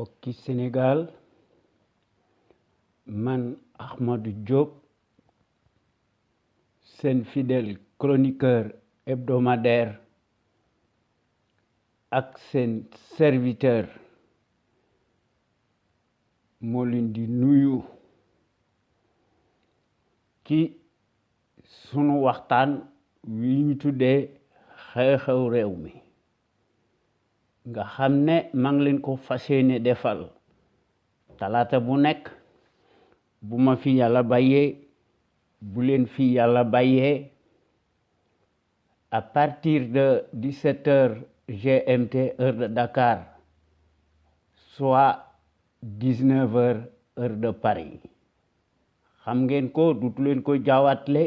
mbokki Sénégal man Ahmadou Diop seen fidèle chroniqueur hebdomadaire ak seen serviteur moo leen di nuyu ci sunu waxtaan wi ñu tuddee xew-xew réew mi nga xam ne maa ngi leen ko fas yéene defal talaata bu nekk bu ma fi yàlla bàyyee bu leen fi yàlla bàyyee à partir de 17h GMT heure de Dakar soit 19h heure de Paris xam ngeen ko dutu leen ko jaawatle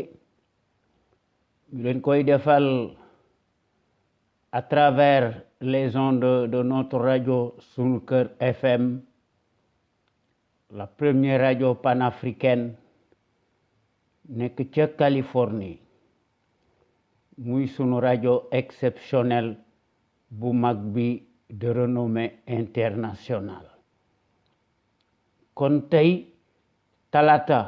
ñu leen koy defal à travers les ondes de notre radio Sunu Kër FM, la première radio panafricaine nekk ca Californie muy sunu radio exceptionnelle bu mag bi de renommée internationale. Kon tey talata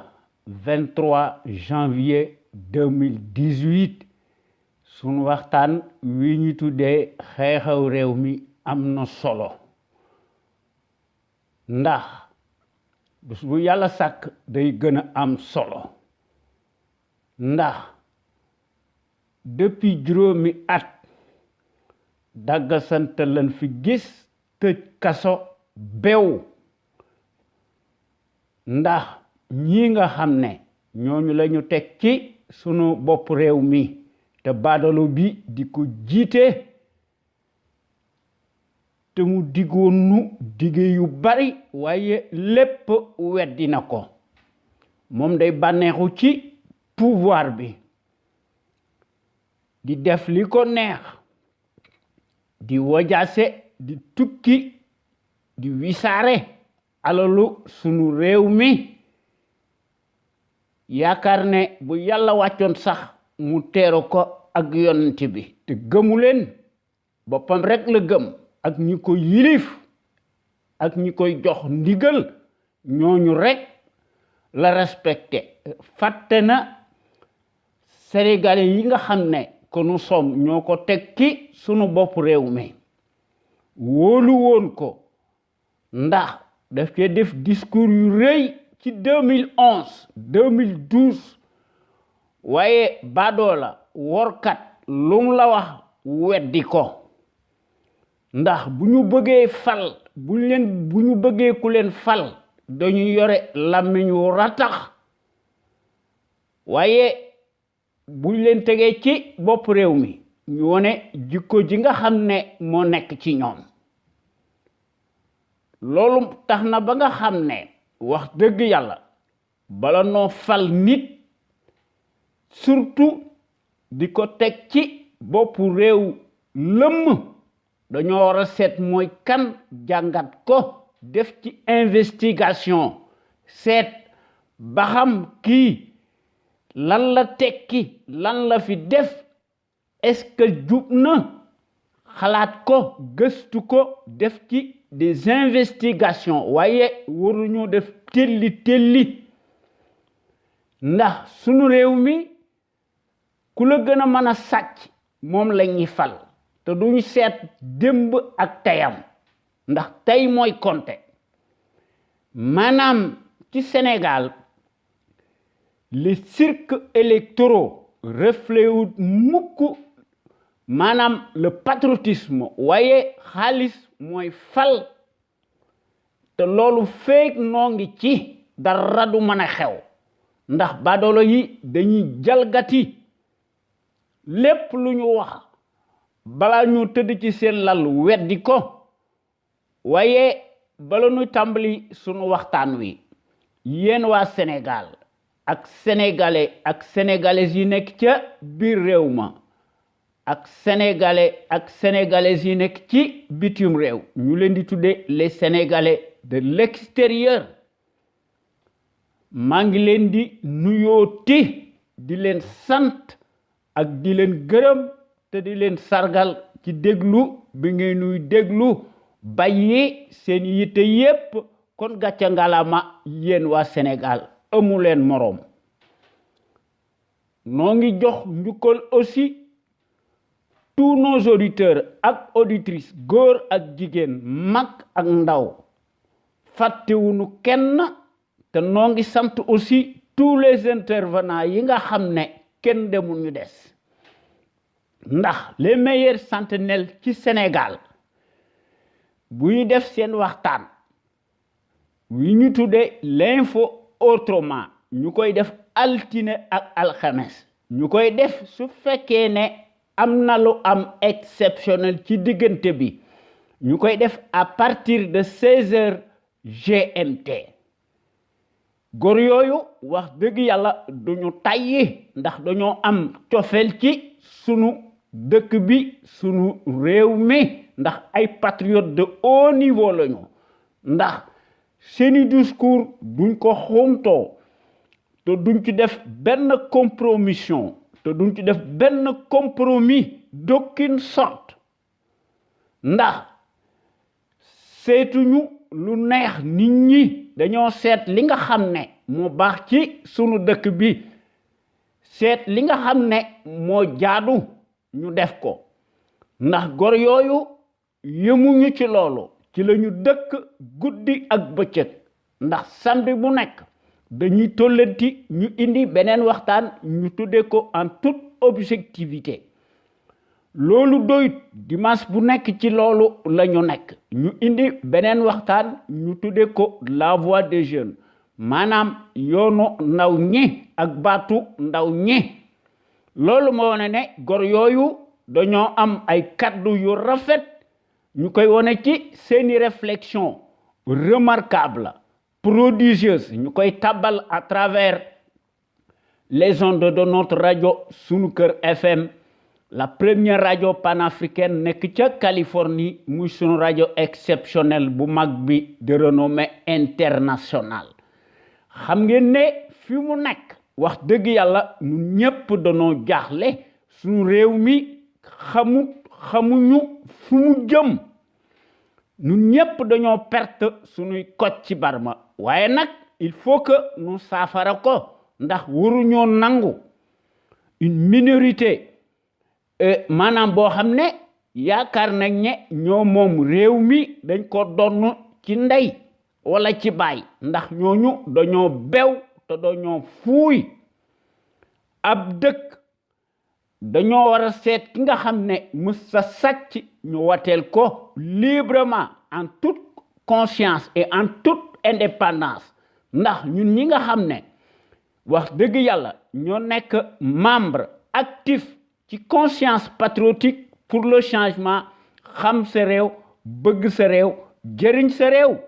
23 janvier 2018 sunu waxtaan wi ñu tuddee xew-xew réew mi am na solo ndax bés bu yàlla sàkk day gën a am solo ndax depuis juróomi at daggasante lan fi gis tëj kaso bew ndax ñi nga xam ne ñooñu lañu teg ci sunu bopp réew mi te baadalo bi di ko jiite te mu diggoon nu dige yu bari waaye lépp weddi na ko moom day bànneexu ci pouvoir bi di def li ko neex di wajaase di tukki di wisaare alalu sunu réew mi yaakaar ne bu yàlla wàccoon sax mu teeru ko ak yonent bi te gëmu leen boppam rek la gëm ak ñi ko yilif ak ñi koy jox ndigal ñooñu rek la respecté fàtte na sénégalais yi nga xam ne que nous sommes ñoo ko teg ci sunu bopp réew mi wóolu woon ko ndax daf cee def discours yu rëy ci 2011 2012 waaye baadoola workat lum la wax weddi ko ndax bu ñu bëggee fal bu ñu bëggee ku leen fal dañu yore làmmiñ wu ratax waaye buñ leen tegee ci bopp réew mi ñu wone jikko ji nga xam ne moo nekk ci ñoom loolu tax na ba nga xam ne wax dëgg yàlla bala noo fal nit surtout di ko teg ci boppu réew lëmm dañoo war a seet mooy kan jàngat ko def ci investigation seet ba xam kii lan la tekki lan la fi def est-ce que jub na xalaat ko gëstu ko def ci des investigations waaye waruñu def telli ndax sunu réew mi ku la gën a mën a sàcc moom la ñuy fal te duñu seet démb ak teyam ndax tey mooy compter maanaam ci Sénégal les cirques électoraux reflétent mukk maanaam le patriotisme waaye xaalis mooy fal te loolu feek noo ngi ci dara du mën a xew ndax badoolo yi dañuy jalgati lépp lu ñu wax bala ñu tëdd ci seen lal weddi ko waaye bala ñu tàmbali sunu waxtaan wi yéen waa Sénégal ak sénégalais ak sénégalaises yi nekk ca biir réew ma ak sénégalais ak sénégalaises yi nekk ci bitim réew ñu leen di tuddee les sénégalais de l'extérieur maa ngi leen di nuyooti di leen sant ak di leen gërëm te di leen sargal ci déglu bi ngay nuy déglu bàyyi seen yitte yépp kon gàcce ngalama yéen waa Sénégal amu leen moroom noo ngi jox njukkal aussi tous nos auditeurs ak auditrices góor ak jigéen mag ak ndaw fàttewuñu kenn te noo ngi sant aussi tous les intervenants yi nga xam ne kenn demul ñu des ndax les meilleurs sentinelles ci Sénégal bu ñu def seen waxtaan wi ñu tuddee l'info autrement ñu koy def altine ak alxames ñu koy def su fekkee ne am na lu am exceptionnel ci diggante bi ñu koy def à partir de 16h GMT góor yooyu wax dëgg yàlla duñu tàyyi ndax dañoo am cofeel ci sunu dëkk bi sunu réew mi ndax ay patriotes de haut niveau lañu ndax seeni discours duñ ko xumtoo te duñ ci def benn compromission te duñ ci def benn compromis d'aucune sorte ndax seetuñu lu neex nit ñi dañoo seet li nga xam ne moo baax ci sunu dëkk bi seet li nga xam ne moo jaadu ñu def ko ndax góor yooyu yemuñu ci loolu ci lañu dëkk guddi ak bëccëg ndax samedi bu nekk dañuy tollanti ñu indi beneen waxtaan ñu tudde ko en toute objectivité loolu doyut dimanche bu nekk ci loolu lañu nekk ñu indi beneen waxtaan ñu tudde ko la voix des jeunes maanaam yoonu ndaw ñi ak baatu ndaw ñi loolu moo wone ne góor yooyu dañoo am ay kaddu yu rafet ñu koy wone ci seeni réflexion remarquable prodigieuse ñu koy tabal à travers les ondes de notre radio Sunu Kër FM la première radio panafricaine nekk ca Californie muy sunu radio exceptionnelle bu mag bi de renommée internationale xam ngeen ne fi mu nekk wax dëgg yàlla ñun ñépp dañoo jaaxle sunu réew mi xamuñu fu mu jëm ñun ñépp dañoo perte sunuy kot ci barma waaye nag il faut que ñu saafara ko ndax waruñoo nangu une minorité maanaam boo xam ne yaakaar nañ ne ñoo moom réew mi dañ ko donn ci ndey wala ci baay ndax ñooñu dañoo bew te dañoo fuuy ab dëkk dañoo war a seet ki nga xam ne mës sa sàcc ñu wateel ko librement en toute conscience et en toute indépendance ndax ñun ñi nga xam ne wax dëgg yàlla ñoo nekk membre actif ci conscience patriotique pour le changement xam sa réew bëgg sa réew jëriñ sa réew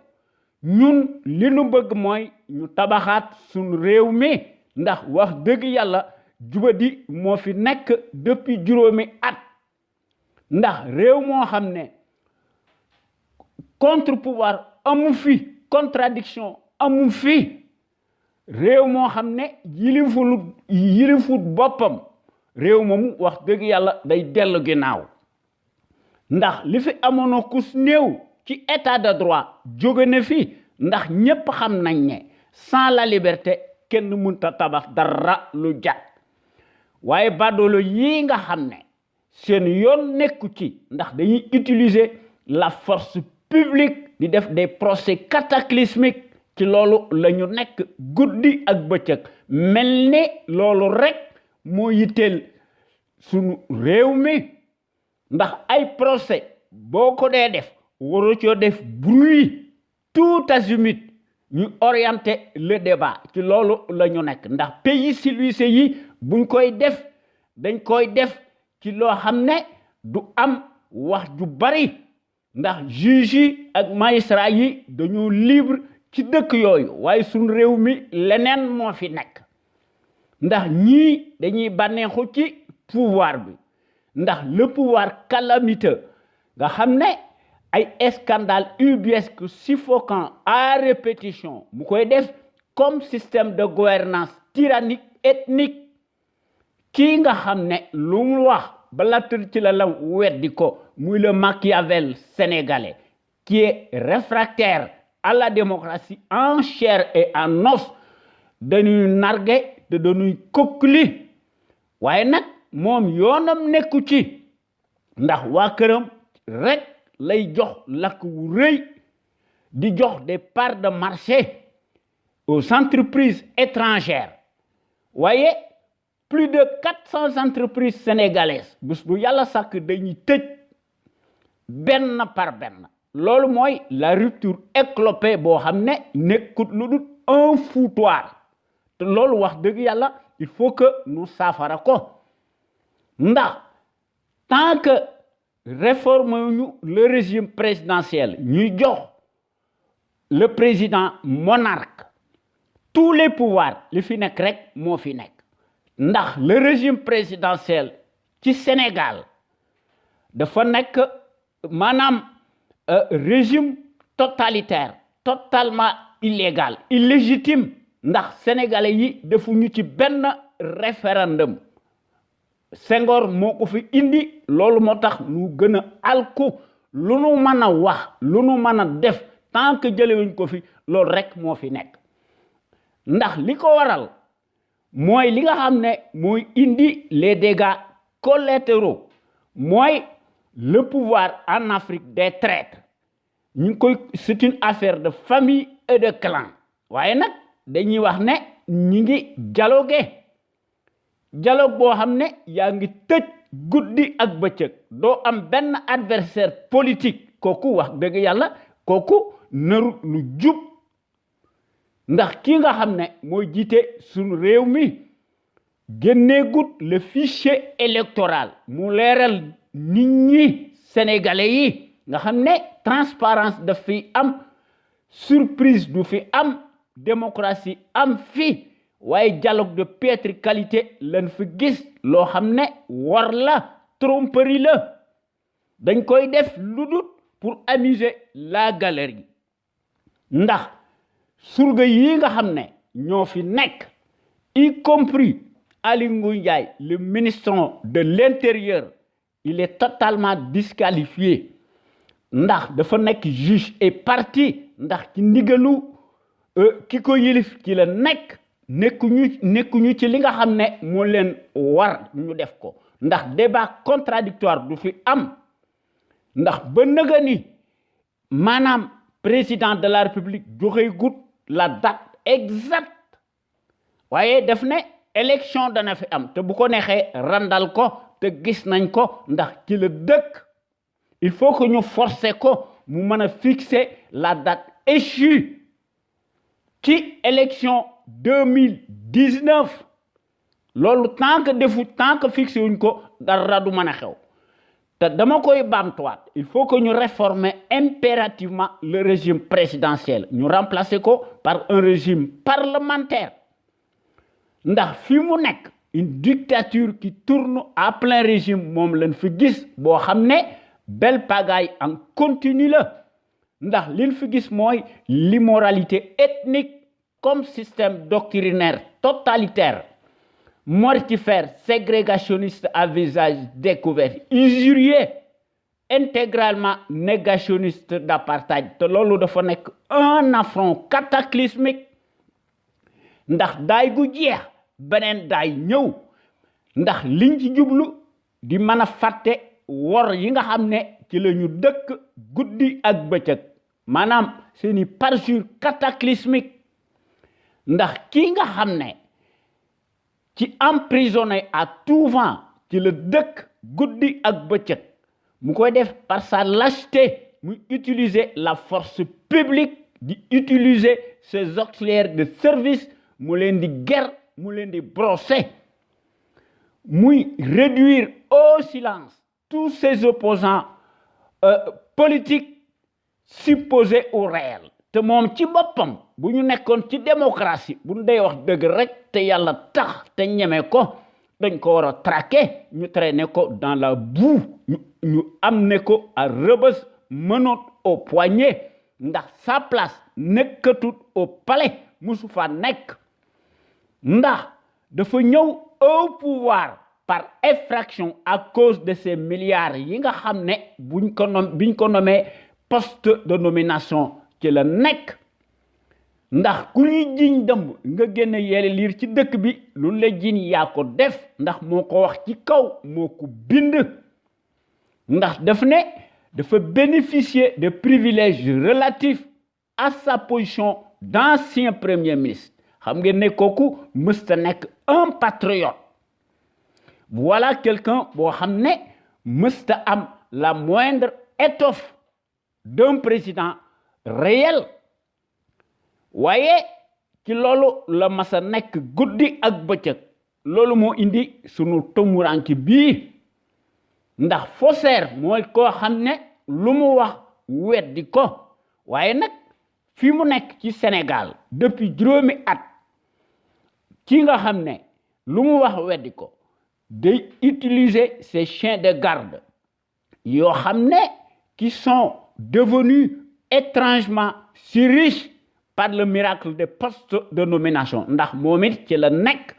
ñun li nu bëgg mooy ñu tabaxaat suñu réew mi ndax wax dëgg yàlla jubadi moo fi nekk depuis juróomi at ndax réew moo xam ne contre pouvoir amu fi contradiction amu fi réew moo xam ne yilifut boppam réew moomu wax dëgg yàlla day dellu ginnaaw ndax li fi amoon kus néew ci état de droit jóge na fi ndax ñépp xam nañ ne sans la liberté kenn mënta tabax dara lu jag waaye badoolo yi nga xam ne seen yoon nekku ci ndax dañuy utiliser la force publique di def des procès cataclysmiques ci loolu la ñu nekk guddi ak bëccëg mel ni loolu rek moo yitteel sunu réew mi ndax ay procès boo ko dee def waru coo def bruit tout azimut ñu orienter le débat ci loolu la ñu nekk ndax pays civilisés yi buñ koy def dañ koy def ci loo xam ne du am wax ju bari ndax juge yi ak magistrat yi dañoo libre ci dëkk yooyu waaye suñ réew mi leneen moo fi nekk ndax ñii dañuy bànneexu ci pouvoir bi ndax le pouvoir calamiteux nga xam ne ay scandale ubuesque suffocant à répétition mu koy def comme système de gouvernance tyrannique ethnique kii nga xam ne lu mu wax bala tër ci la weddi ko muy le Machiavel sénégalais qui est réfractaire à la démocratie en chair et en os dañuy nargué te dañuy kokkili waaye nag moom yoonam nekku ci ndax waa këram rek lay jox lakk wu rëy di jox des parts de marché aux entreprises étrangères waaye plus de 400 entreprises sénégalaises bés bu yàlla sàkk dañuy tëj benn par benn loolu mooy la rupture éclopée boo xam ne nekkut lu dul un foutoir te loolu wax dëgg yàlla il faut que nu saafara ko ndax tant que réforme ñu le régime présidentiel ñuy jox le président monarque tous les pouvoirs li fi nekk rek moo fi nekk ndax le régime présidentiel ci Sénégal dafa nekk maanaam régime totalitaire totalement illégal illégitime ndax sénégalais yi defuñu ci benn référendum Senghor moo ko fi indi loolu moo tax nu gën a alku lu nu mën a wax lu nu mën a def tant que jëlewuñ ko fi loolu rek moo fi nekk ndax li ko waral mooy li nga xam ne mooy indi les dégâts collatéraux mooy le pouvoir en Afrique des traîtres ñu ngi koy c'est une affaire de famille et de clan waaye nag dañuy wax ne ñi ngi dialogue boo xam ne yaa ngi tëj guddi ak bëccëg doo am benn adversaire politique kooku wax dëgg yàlla kooku narut lu jub ndax ki nga xam ne mooy jiite suñu réew mi génneegut le fichier électoral mu leeral nit ñi sénégalais yi nga xam ne transparence daf fi am surprise du fi am démocratie am fi waaye dialogue de piètre qualité lañ fi gis loo xam ne war la tromperie la dañ koy def lu dul pour amuser la galerie ndax surga yi nga xam ne ñoo fi nekk y compris Aly Ngouille Ndiaye le ministre de l'Intérieur il est totalement disqualifié ndax dafa nekk juge et partie ndax ci ndigalu ki ko yilif ci la nekkuñu ci li nga xam ne moo leen war ñu def ko ndax débat contradictoire du fi am ndax ba nëga ni maanaam président de la république joxe gut la date exacte waaye def ne élection dana fi am te bu ko neexee randal ko te gis nañ ko ndax ci la dëkk il faut que ñu forcer ko mu mën a fixer la date échue ci élection 2019 loolu tant que fixé wuñ ko dara du mën a xew te dama koy baamtuwaat il faut que ñu réformer impérativement le régime présidentiel ñu remplacer ko par un régime parlementaire ndax fi mu nekk une dictature qui tourne à plein régime moom lañ fi gis boo xam ne belle pagaille en continu la ndax liñ fi gis mooy l'immoralité ethnique comme système doctrinaire totalitaire mortifère ségrégationniste à visage découvert usurier intégralement négationniste d'apartheid te loolu dafa nekk un affront cataclysmique ndax daay gu jeex beneen daay ñëw ndax liñ ci jublu di mën a fàtte wor yi nga xam ne ci la ñu dëkk guddi ak bëccëg maanaam seeni parjure cataclysmique ndax ki nga xam ne ci emprisonné à tout vent ci la dëkk guddi ak bëccëg mu koy def par sa lâcheté muy utiliser la force publique di utiliser ses auxiliaires de service mu leen di ger mu leen di brosser muy réduire au silence tous ses opposants politiques supposés ou réels te moom ci boppam bu ñu nekkoon ci démocratie bu ñu dee wax dëgg rek te yàlla tax te ñeme ko dañ ko war a traquer ñu traîner ko dans la boue ñu amener ko à Rebeuss menottes au poignet ndax sa place nekkatut au palais musu fa nekk ndax dafa ñëw au pouvoir par effraction à cause de ces milliards yi nga xam ne biñ ko nommé poste de nomination ci la nekk ndax ku ñuy jiñ dëmb nga génne yeele liir ci dëkk bi lu la jiñ yaa ko def ndax moo ko wax ci kaw moo ko bind ndax daf ne dafa bénéficier de privilèges relatifs à sa position d'ancien premier ministre xam ngeen ne kooku mësta nekk un patriote voilà quelqu'un boo xam ne mësta am la moindre étoffe d'un président réel waaye ci loolu la masa nekk guddi ak bëccëg loolu moo indi sunu tumuranke bii ndax faussaire mooy koo xam ne lu mu wax weddi ko waaye nag fi mu nekk ci Sénégal depuis juróomi at ki nga xam ne lu mu wax weddi ko day utiliser ces chiens de garde yoo xam ne qui sont devenus étrangement si riches par le miracle des postes de nomination ndax moom it ci la nekk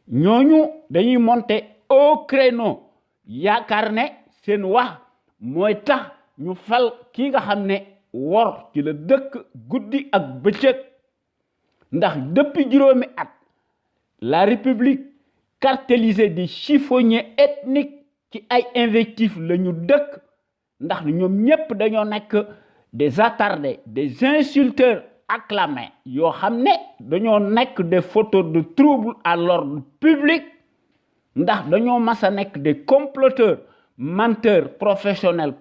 ñooñu dañuy monter au créneau yaakaar ne seen wax mooy tax ñu fal ki nga xam ne wor ci la dëkk guddi ak bëccëg ndax depuis juróomi at la République cartélisée des chiffonniers ethniques ci ay invectives la ñu dëkk ndax ñoom ñépp dañoo nekk des attardés des insulteurs acclamés yoo xam ne dañoo nekk des fauteurs de troubles à l'ordre public ndax dañoo mas a nekk des comploteurs menteurs professionnels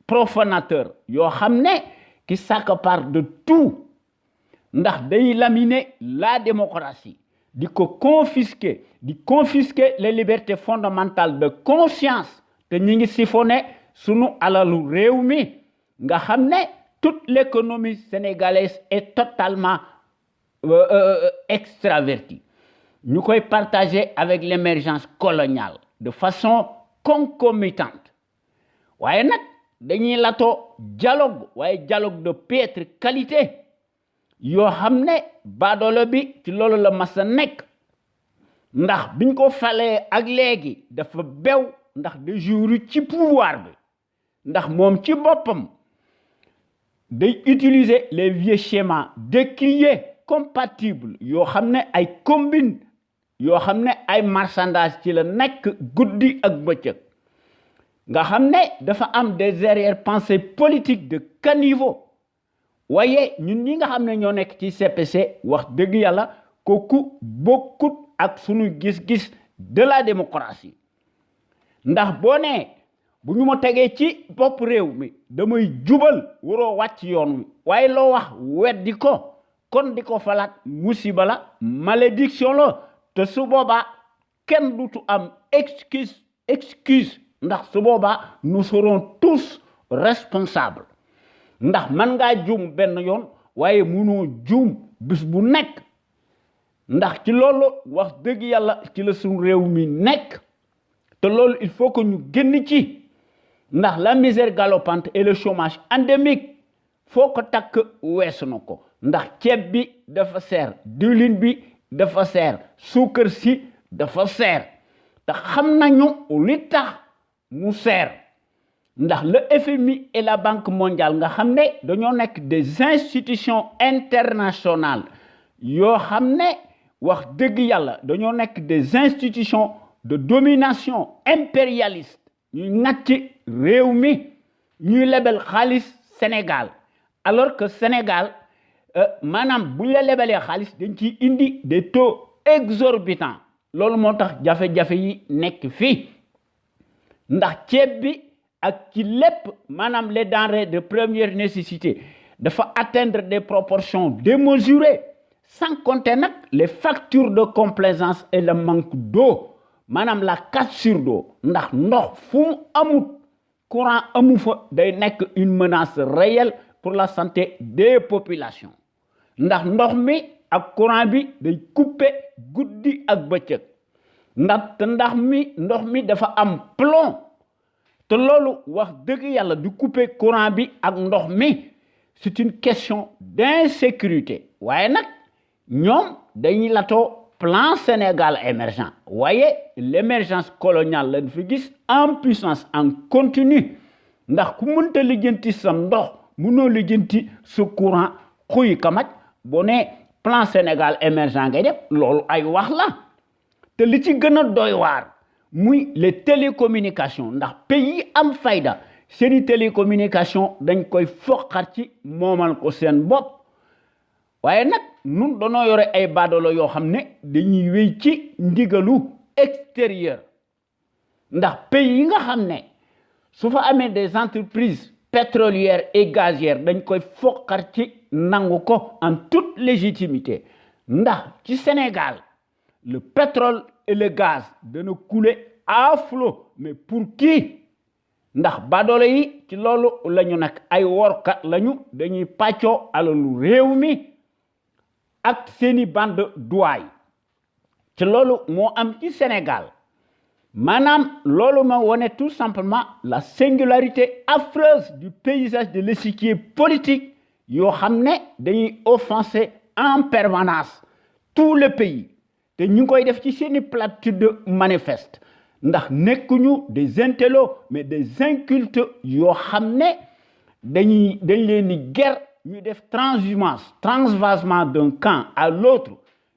profanateurs yoo xam ne qui s'accaparent de tout ndax day laminer la démocratie di ko confisquer les libertés fondamentales de conscience te ñi ngi siphonné sunu alalu réew mi nga xam ne toute l'économie sénégalaise est totalement extravertie ñu koy partager avec l'émergence coloniale de façon concomitante waaye nag dañuy latoo dialogue waaye dialogue de piètre qualité yoo xam ne baadoolo bi ci loolu la mas a nekk ndax biñ ko falee ak léegi dafa bew ndax de jour ci pouvoir bi ndax moom ci boppam day utiliser les vieux schémas décriés compatibles yoo xam ne ay combine yoo xam ne ay marchandages ci la nekk guddi ak bëccëg nga xam ne dafa am des arrière-pensées politiques de caniveau waaye ñun ñi nga xam ne ñoo nekk ci CPC wax dëgg yàlla kooku bokkut ak sunu gis-gis de la démocratie ndax boo nee bu ñu ma tegee ci bopp réew mi damay jubal waroo wàcc yoon wi waaye loo wax weddi ko kon di ko falaat musiba la malédiction la te su boobaa kenn dutu am excuse ndax su boobaa nous serons tous responsables ndax man ngaa juum benn yoon waaye munoo juum bis bu nekk ndax ci loolu wax dëgg yàlla ci la suñu réew mi nekk te loolu il faut que ñu génn ci ndax la misère galopante et le chômage endémique foo ko takk weesu na ko ndax ceeb bi dafa seer diwlin bi dafa seer suukar si dafa seer te xam nañu li tax mu seer ndax le FMI et la Banque mondiale nga xam ne dañoo nekk des institutions internationales yoo xam ne wax dëgg yàlla dañoo nekk des institutions de domination impérialiste ñuy ŋàcc réew mi ñuy lebel xaalis Sénégal alors que Sénégal maanaam bu ñu la lebalee xaalis dañ ciy indi des taux exorbitants loolu moo tax jafe-jafe yi nekk fii ndax ceeb bi ak ci lépp maanaam les denrées de première nécessité dafa atteindre des proportions démesurées sans compter nag les factures de complaisance et le manque d'eau maanaam la cassure d'eau ndax ndox fu mu amut courant amu fa day nekk une menace réelle pour la santé des populations ndax ndox mi ak courant bi day couper guddi ak bëccëg ndax ndox mi dafa am plomb te loolu wax dëgg yàlla du couper courant bi ak ndox mi c'est une question d'insécurité waaye nag ñoom dañuy latoo plan Sénégal émergent waaye l'émergence coloniale lañ fi gis en puissance en continu ndax ku mënta lijjanti sam ndox mënoo lijjanti sa courant xuy kamaj boo ne plan Sénégal émergent ngay def loolu ay wax la te li ci gën a doy waar muy les télécommunications ndax pays am fayda seeni télécommunication dañ koy foqat ci moomal ko seen bopp waaye nag nun danoo yore ay baadolo yoo xam ne dañuy wéy ci ndigalu extérieur ndax pays yi nga xam ne su fa amee des entreprises pétrolières et gazières dañ koy foqat ci nangu ko en toute légitimité ndax ci Sénégal le pétrole et le gaz dana couler à flot mais pour qui ndax badoole yi ci loolu lañu nag ay workat lañu dañuy pàccoo alalu réew mi ak seeni bande douaille ci loolu moo am ci Sénégal maanaam loolu ma wone tout simplement la singularité affreuse du paysage de l'échiquier politique yoo xam ne dañuy offenser en permanence tout le pays te ñu ngi koy def ci seeni platitude manifeste ndax nekkuñu des intellos mais des incultes yoo xam ne dañ leen di guerre ñu def transvasement d'un camp à l'autre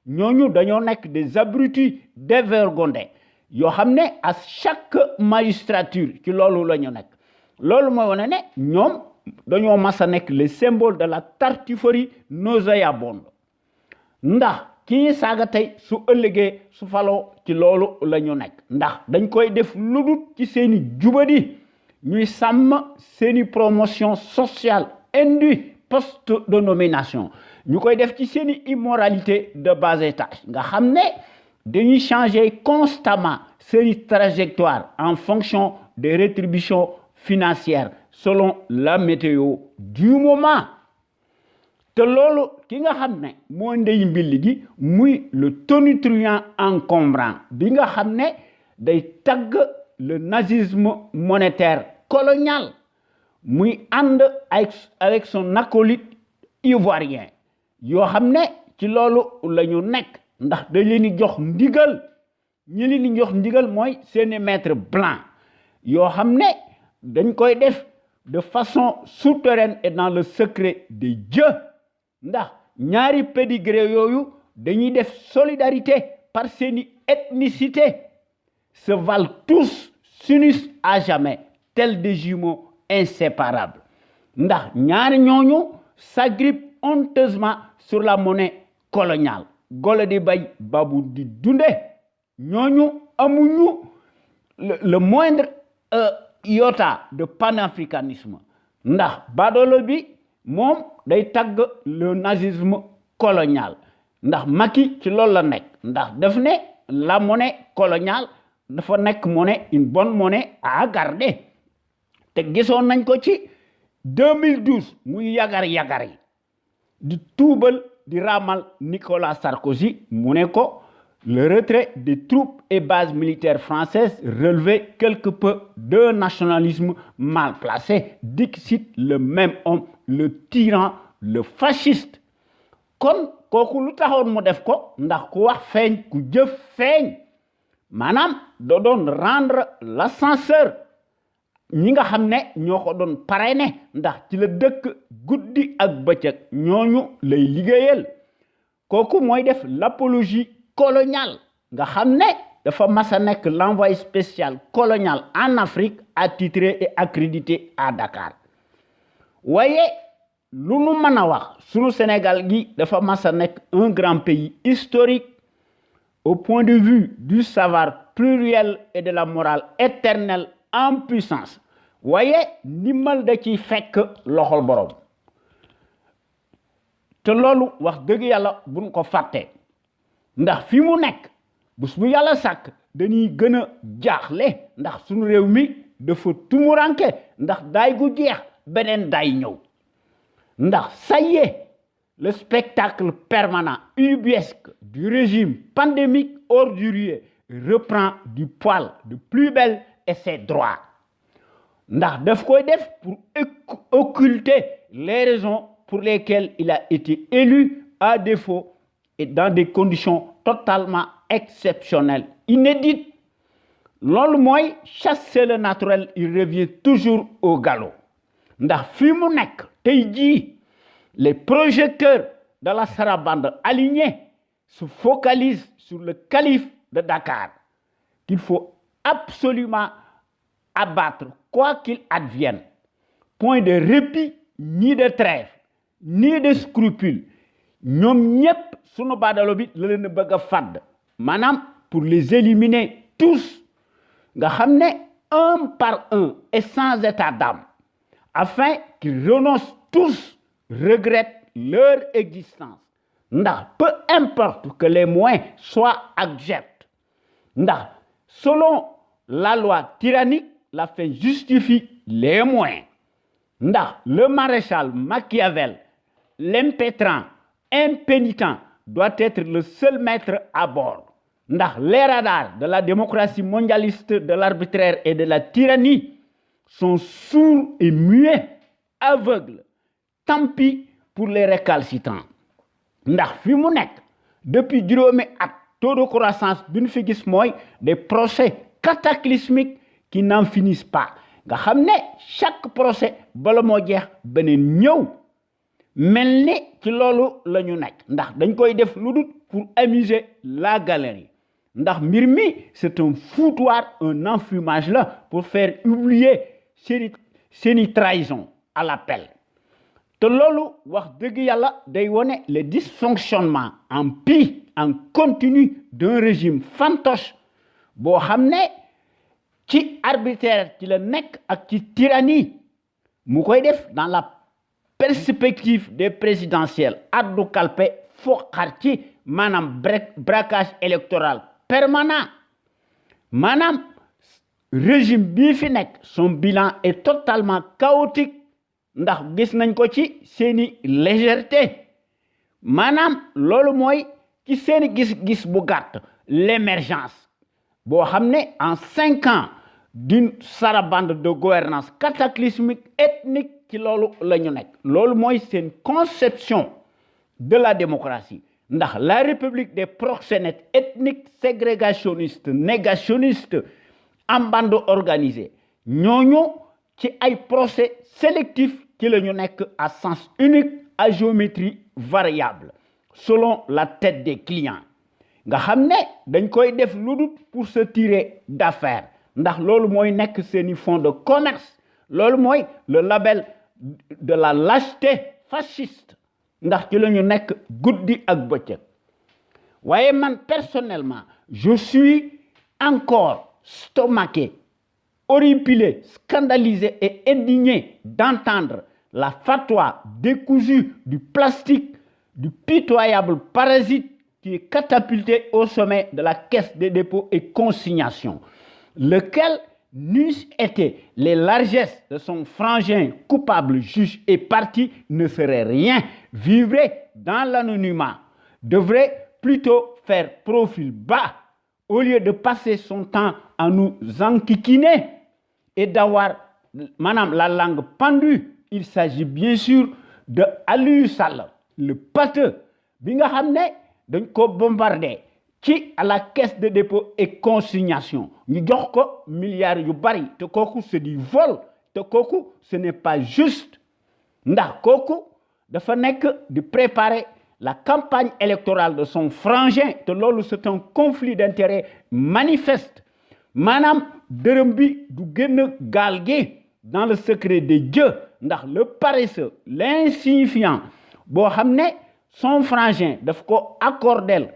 ñooñu dañoo nekk des abrutis dévergondés yoo xam ne à chaque magistrature ci loolu la ñu nekk loolu mooy wane ne ñoom dañoo mas a nekk les symboles de la tartufferie nauséabonde ndax kii saaga tey su ëllëgee su faloo ci loolu la ñu nekk ndax dañ koy def ludut ci seeni jubadi ñuy sàmm seeni promotion sociale indue poste de nomination ñu koy def ci seeni immoralité de bas étage nga xam ne dañuy changer constamment seeni trajectoire en fonction des rétributions financières selon la météo du moment te loolu ki nga xam ne moo ndey mbilli gi muy le tonitruant encombrant bi nga xam ne day tagg le nazisme monétaire colonial muy ànd avec son acolyte ivoirien yoo xam ne ci loolu la ñu nekk ndax dañ leen di jox ndigal ñi leen di jox ndigal mooy seeni maître blanc yoo xam ne dañ koy def de façon souterraine et dans le secret des dieux ndax ñaari pédigré yooyu dañuy def solidarité par seeni ethnicité se valent tous s'unissent à jamais tels des jumeaux inséparables ndax ñaari ñooñu s'agrippent honteusement sur la monnaie coloniale golo di bay babu di dunde ñooñu amuñu le moindre iota de panafricanisme ndax badoolo bi moom day tagg le nazisme colonial ndax Macky ci loolu la nekk ndax daf ne la monnaie coloniale dafa nekk monnaie une bonne monnaie à garder te gisoon nañ ko ci 2012 muy yagar yi di tuubal di ramal Nicolas Sarkozy mu ne ko le retrait des troupes et bases militaires françaises relevait quelque peu d'un nationalisme mal placé, dixit le même homme, le tyran, le fasciste. kon kooku lu taxoon mu def ko ndax ku wax feeñ ku jëf feeñ maanaam da doon rendre l'ascenseur ñi nga xam ne ñoo ko doon parrainé ndax ci la dëkk guddi ak bëccëg ñooñu lay liggéeyal kooku mooy def l'apologie coloniale nga xam ne dafa mas a nekk l'envoyé spécial colonial en Afrique attitré et accrédité à Dakar waaye lu nu mën a wax sunu Sénégal gi dafa mas a nekk un grand pays historique au point de vue du savoir pluriel et de la morale éternelle en puissance waaye ndimbal da ciy fekk loxol borom te loolu wax dëgg yàlla buñ ko fàtte ndax fi mu nekk bés bu yàlla sàkk dañuy gën a jaaxle ndax suñu réew mi dafa tumuranke ndax daay gu jeex beneen daay ñëw ndax ça y est le spectacle permanent ubuesque du régime pandémique ordurier reprend du poil de plus belle et ses droits ndax daf koy def pour occulter les raisons pour lesquelles il a été élu à défaut et dans des conditions totalement exceptionnelles, inédites. loolu mooy chasser le naturel il revient toujours au galop ndax fi mu nekk tey jii les projecteurs de la sarabande alignés se focalisent sur le calife de Dakar qu'il faut absolument abattre quoi qu'il advienne. Point de répit, ni de trêve, ni de scrupule. ñoom ñépp sunu baadalo bi la leen bëgg a fàdd maanaam pour les éliminer tous nga xam ne un par un et sans état d'âme afin qu'ils renoncent tous regrettent leur existence ndax peu importe que les moyens soient abjects ndax selon la loi tyrannique la fin justifie les moyens ndax le maréchal Machiavel l'impétrant impénitent doit être le seul maître à bord ndax les radars de la démocratie mondialiste de l'arbitraire et de la tyrannie sont sourds et muets aveugles tant pis pour les récalcitrants ndax fi mu nekk depuis juróomi at taux de croissance bi ñu fi gis mooy des procès cataclysmiques qui n'en finissent pas nga xam ne chaque procès bala moo jeex beneen ñëw mel ni ci loolu la ñu nekk ndax dañ koy def lu dul pour amuser la galerie ndax mbir mi c'est un foutoir un enfumage là pour faire oublier seeni trahison à l'appel te loolu wax dëgg yàlla day wone le dysfonctionnement en pis en continu d'un régime fantoche boo xam ne ci arbitraire ci la nekk ak ci tyrannie mu koy def dans la perspective des présidentielles addu kalpe foqar ci maanaam braquage électoral permanent maanaam régime bii fi nekk son bilan est totalement chaotique ndax gis nañ ko ci seeni légèreté maanaam loolu mooy ci seeni gis-gis bu gàtt l'émergence boo xam ne en 5 ans d'une sarabande de gouvernance cataclysmique ethnique ci loolu la ñu nekk loolu mooy seen conception de la démocratie ndax la république des proxénètes ethniques ségrégationnistes négationnistes en bande organisée ñooñu ci ay procès sélectifs ci la ñu nekk à sens unique à géométrie variable selon la tête des clients nga xam ne dañ koy def lu dul pour se tirer d'affaires ndax loolu mooy nekk seeni fonds de commerce loolu mooy le label de la lâcheté fasciste ndax ci la ñu nekk guddi ak bëccëg waaye man personnellement je suis encore stomaqué horripilé scandalisé et indigné d'entendre la fatwa décousue du plastique du pitoyable parasite qui est catapulté au sommet de la caisse des dépôts et consignations lequel n'eussent été les largesses de son frangin coupable juge et partie ne serait rien vivrait dans l'anonymat devrait plutôt faire profil bas au lieu de passer son temps à nous enquiquiner et d'avoir madame la langue pendue il s'agit bien sûr de Aliou Sall le pâteux bi nga xam ne dañ ko bombardé ci à la caisse de dépôt et consignation ñu jox ko milliards yu bari te kooku c'est du vol te kooku ce n'est pas juste ndax kooku dafa nekk di préparer la campagne électorale de son frangin te loolu c'est un conflit d'intérêt manifeste maanaam dërëm bi du génn gaal gi dans le secret de Dieu ndax le paresseux l'insignifiant boo xam ne son frangin daf ko accordel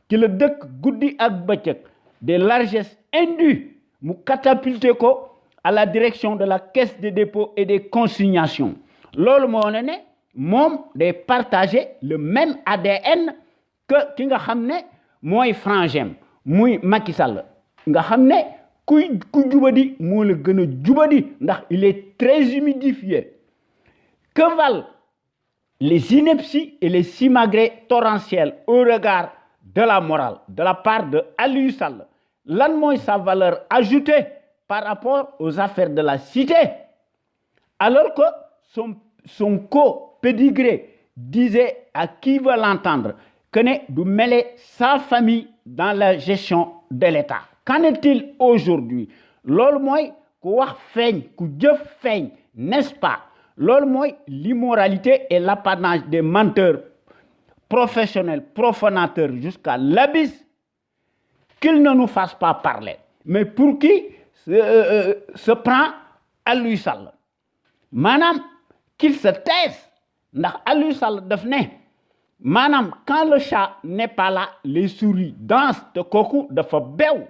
ci la dëkk guddi ak bëccëg des largesses indues mu catapulté ko à la direction de la caisse des dépôts et des consignations loolu moo ne moom day partager le même ADN que ki nga xam ne mooy frangin muy Macky Sall nga xam ne ku jubadi moo la gën a jubadi ndax il est très humidifié que valent les inepties et les simagrées torrentielles au regard de la morale de la part de Aliou Sall lan mooy sa valeur ajoutée par rapport aux affaires de la cité alors que son co-pédigré disait à qui veut l'entendre que ne du mêler sa famille dans la gestion de l'État qu'en est-il aujourd'hui loolu mooy ku wax feeñ ku jëf feeñ n'est-ce pas loolu mooy l'immoralité et l'apanage des menteurs professionnels profanateurs jusqu'à l'abysse qu'ils ne nous fassent pas parler mais pour qui se prend Aliou Sall maanaam qu'il se taise ndax Aliou Sall daf ne maanaam quand le chat n'est pas là les souris dansent te kooku dafa bew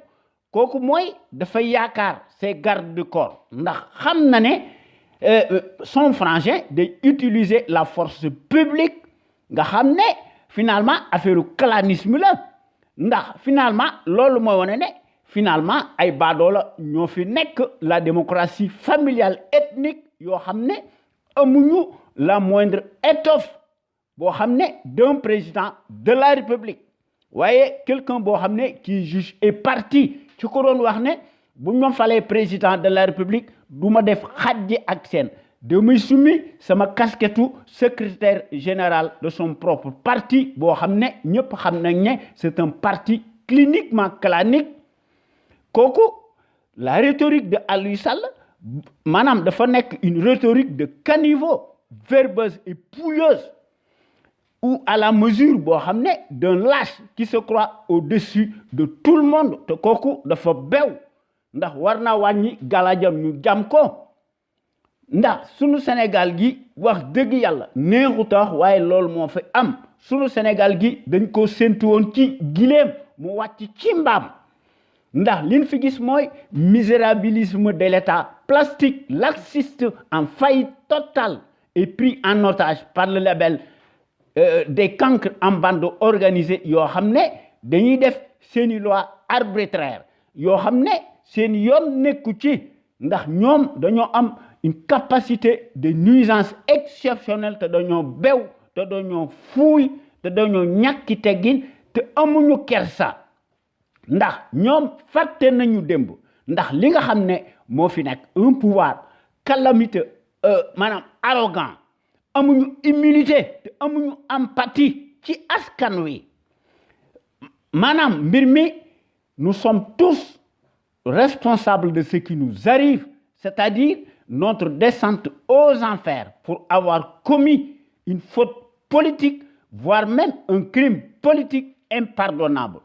kooku mooy dafa yaakaar ses gardes du corps ndax xam na ne son frangin day utiliser la force publique nga xam ne finalement affaire clanisme la ndax finalement loolu mooy wane ne finalement ay baadoola ñoo fi nekk la démocratie familiale ethnique yoo xam ne amuñu la moindre étoffe boo xam ne d'un président de la République waaye quelqu'un boo xam ne qui juge et parti ci ko doon wax ne bu ñu ma falee président de la République du ma def xajji ak seen damay summi sama casquette secrétaire général de son propre parti boo xam ne ñëpp xam nañ ne c'est un parti cliniquement clanique kooku la rhétorique de Aliou Sall maanaam dafa nekk une rhétorique de caniveau verbeuse et pouilleuse ou à la mesure boo xam ne d'un lâche qui se croit au-dessus de tout le monde te kooku dafa bew ndax war na wàññi galajam ñu jam ko ndax sunu Sénégal gi wax dëgg yàlla neexut a wax waaye loolu moo fi am sunu Sénégal gi dañ ko séntu woon ci gileem mu wàcc ci mbaam ndax liñ fi gis mooy misérabilisme de l'État plastique laxiste en faillite totale et pris en otage par le label des cancres en bande organisée yoo xam ne dañuy def seeni loi arbitraire yoo xam ne seen yoon nekku ci ndax ñoom dañoo am une capacité de nuisance exceptionnelle te dañoo bew te dañoo fuuy te dañoo ñàkki teggin te amuñu kersa ndax ñoom fàtte nañu démb ndax li nga xam ne moo fi nekk un pouvoir calamiteux maanaam arrogant amuñu humilité te amuñu empathie ci askan wi maanaam mbir mi nous sommes tous responsables de ce qui nous arrive c'est-à-dire notre descente aux enfers pour avoir commis une faute politique voire même un crime politique impardonnable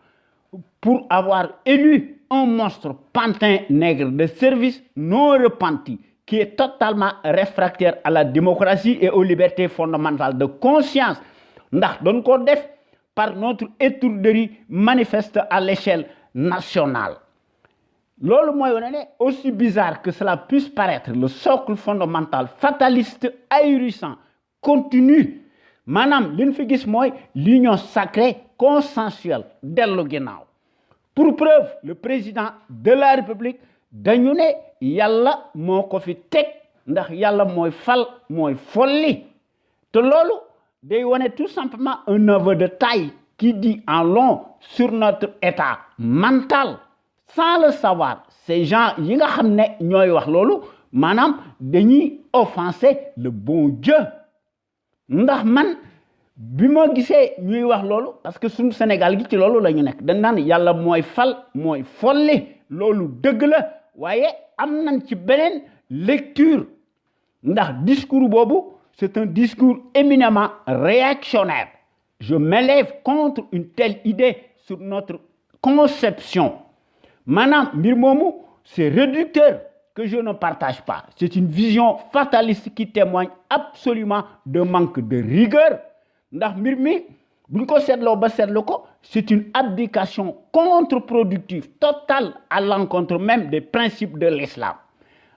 pour avoir élu un monstre pantin nègre de service non repenti qui est totalement réfractaire à la démocratie et aux libertés fondamentales de conscience ndax doon ko def par notre étourderie manifeste à l'échelle nationale loolu mooy wane ne aussi bizarre que cela puisse paraître le socle fondamental fataliste ahurissant continue maanaam li ñu fi gis mooy l'union sacrée consensuelle dellu ginnaaw pour preuve le président de la République dañu ne yàlla moo ko fi teg ndax yàlla mooy fal mooy folli te loolu day wane tout simplement un aveu de taille qui dit en long sur notre état mental sans le savoir ces gens yi nga xam ne ñooy wax loolu maanaam dañuy offenser le bon Dieu ndax man bi ma gisee ñuy wax loolu parce que suñu Sénégal gi ci loolu la ñu nekk dañ naan yàlla mooy fal mooy folli loolu dëgg la waaye am nañ ci beneen lecture ndax discours boobu c'est un discours éminemment réactionnaire je m'élève contre une telle idée sur notre conception maanaam mbir moomu c'est réducteur que je ne partage pas c'est une vision fataliste qui témoigne absolument d'un manque de rigueur ndax mbir mi buñ ko seetloo ba seetlu ko c'est une abdication contre-productive totale à l'encontre même des principes de l'islam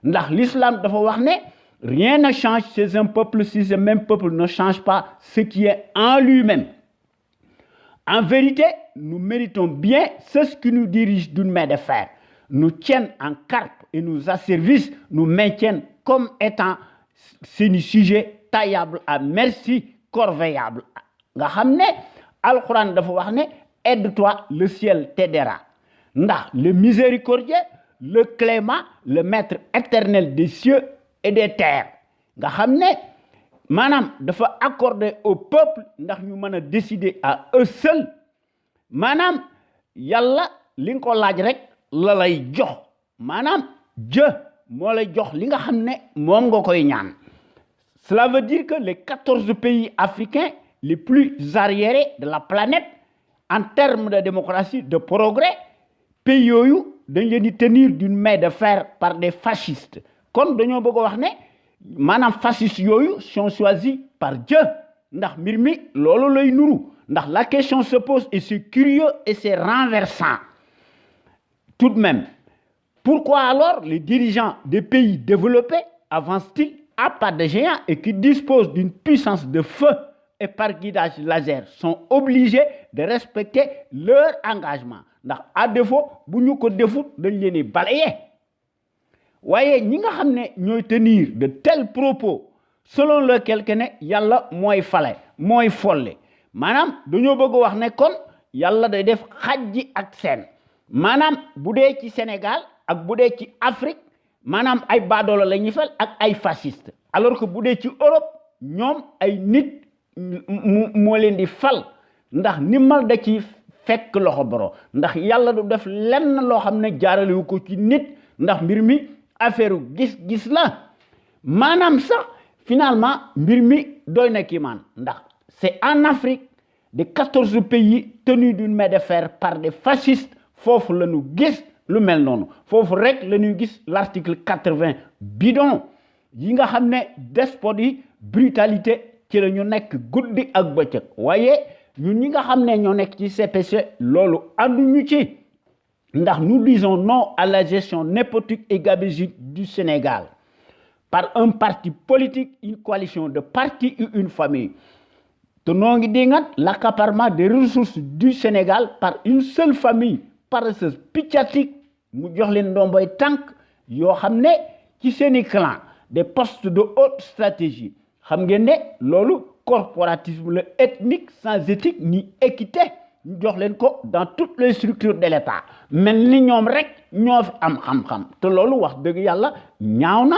ndax l'islam dafa wax ne rien ne change chez un peuple si ce même peuple ne change pas ce qui est en lui-même en vérité nous méritons bien ceux qui nous dirigent d'une main de fer nous tiennent en carpe et nous asservissent nous maintiennent comme étant seeni sujets taillables à merci corvéable nga xam ne alxuraan dafa wax ne aide-toi le ciel t'aidera ndax le miséricordieux le clément le maître éternel des cieux et des terres nga xam ne maanaam dafa accorder au peuple ndax ñu mën a décider à eux seuls maanaam yàlla li nga ko laaj rek la lay jox maanaam Dieu moo lay jox li nga xam ne moom nga koy ñaan. Cela veut dire que les 14 pays africains les plus arriérés de la planète en termes de démocratie, de progrès, pays yooyu dañ leen di tenir d'une main de fer par des fascistes. Kon dañoo bëgg a wax ne maanaam fascistes yooyu sont choisis par Dieu ndax mbir mi loolu lay nuru ndax la question se pose et c'est curieux et c'est renversant. Tout de même, pourquoi alors les dirigeants des pays développés avancent-ils à pas de géant et qui disposent d'une puissance de feu et par guidage laser sont obligés de respecter leur engagement ndax à défaut bu ñu ko defut dañ leen di balayer waaye ñi nga xam ne ñooy tenir de tels propos selon lequel que ne yàlla mooy fale mooy folle maanaam dañoo bëgg wax ne kon yàlla day def xajji ak seen maanaam bu dee ci Sénégal ak bu dee ci Afrique maanaam ay baadoolo la ñuy fal ak ay fasciste alors que bu dee ci Europe ñoom ay nit moo leen di fal ndax nimal da ci fekk loxo boro ndax yàlla du def lenn loo xam ne jaaralewu ko ci nit ndax mbir mi affaire gis-gis la maanaam sax finalement mbir mi doy na kiimaan ndax c'est en Afrique des 14 pays tenus d'une main de fer par des fascistes foofu la ñu gis lu mel noonu foofu rek la ñuy gis l'article 80 bidon yi nga xam ne despote yi brutalité ci la ñu nekk guddi ak bëccëg waaye ñun ñi nga xam ne ñoo nekk ci CPC loolu ànduñu ci ndax nous disons non à la gestion népotique et gabégique du Sénégal par un parti politique, une coalition de partis ou une famille. te noo ngi dingat l'accaparement des ressources du Sénégal par une seule famille paresseuse piccatique mu jox leen ndomboy tànk yoo xam ne ci seeni clan des postes de haute stratégie xam ngeen ne loolu corporatisme la ethnique sans éthique ni équité ñu jox leen ko dans toutes les structures de l'État mel ni ñoom rek ñoo fi am xam-xam te loolu wax dëgg yàlla ñaaw na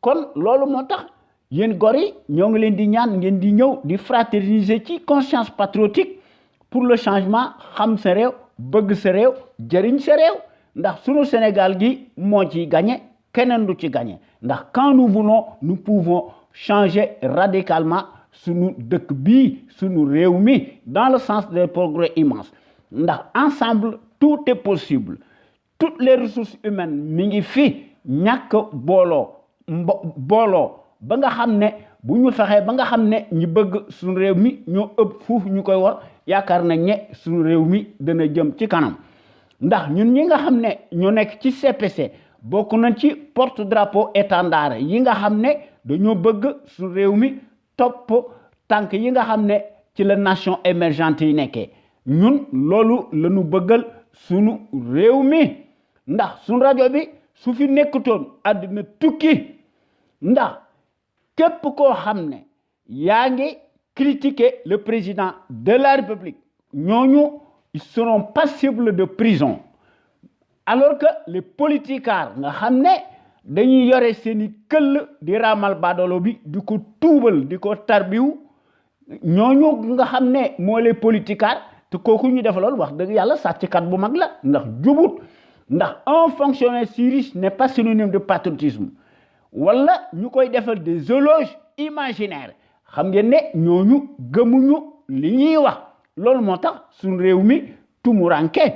kon loolu moo tax yéen gor yi ñoo ngi leen di ñaan ngeen di ñëw di fraterniser ci conscience patriotique pour le changement xam sa réew bëgg sa réew jëriñ sa réew ndax sunu Sénégal gi moo ciy gagné keneen du ci gagné ndax quand nous voulons nous pouvons changer radicalement sunu dëkk bii sunu réew mi dans le sens des progrès immenses ndax ensemble tout est possible toutes les ressources humaines mi ngi fi ñàkk booloo ba nga xam ne bu ñu fexee ba nga xam ne ñi bëgg suñu réew mi ñoo ëpp fuuf ñu koy war yaakaar nañ ne suñu réew mi dana jëm ci kanam ndax ñun ñi nga xam ne ñoo nekk ci CPC bokk nañ ci porte drapeau étendard yi nga xam ne dañoo bëgg suñu réew mi topp tànk yi nga xam ne ci la nation émergente yi nekkee ñun loolu la ñu bëggal suñu réew mi ndax suñu rajo bi su fi nekkutoon àddina tukki ndax képp koo xam ne yaa ngi critiquer le président de la République ñooñu ils seront passibles de prison alors que les politicards nga xam ne dañuy yore seeni këll di raamal baadolo bi di ko tuubal di ko tarbiwu ñooñu nga xam ne moo les politicards te kooku ñu def loolu wax dëgg yàlla sàcckat bu mag la ndax jubut ndax un fonctionnaire si riche n'est pas synonyme de patriotisme wala ñu koy defal des éloges imaginaires xam ngeen ne ñooñu gëmuñu li ñuy wax loolu moo tax suñu réew mi tumuranke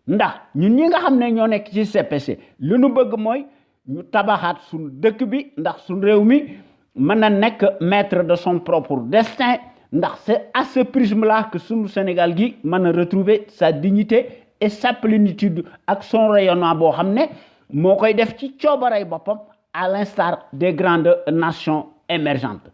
ndax ñun ñi nga xam ne ñoo nekk ci CPC li ñu bëgg mooy ñu tabaxaat suñu dëkk bi ndax suñu réew mi mën na nekk maître de son propre destin ndax c'est à ce prisme-là que suñu Sénégal gi mën a retrouver sa dignité et sa plénitude ak son rayonnement boo xam ne moo koy def ci coobaray boppam à l'instar des grandes nations émergentes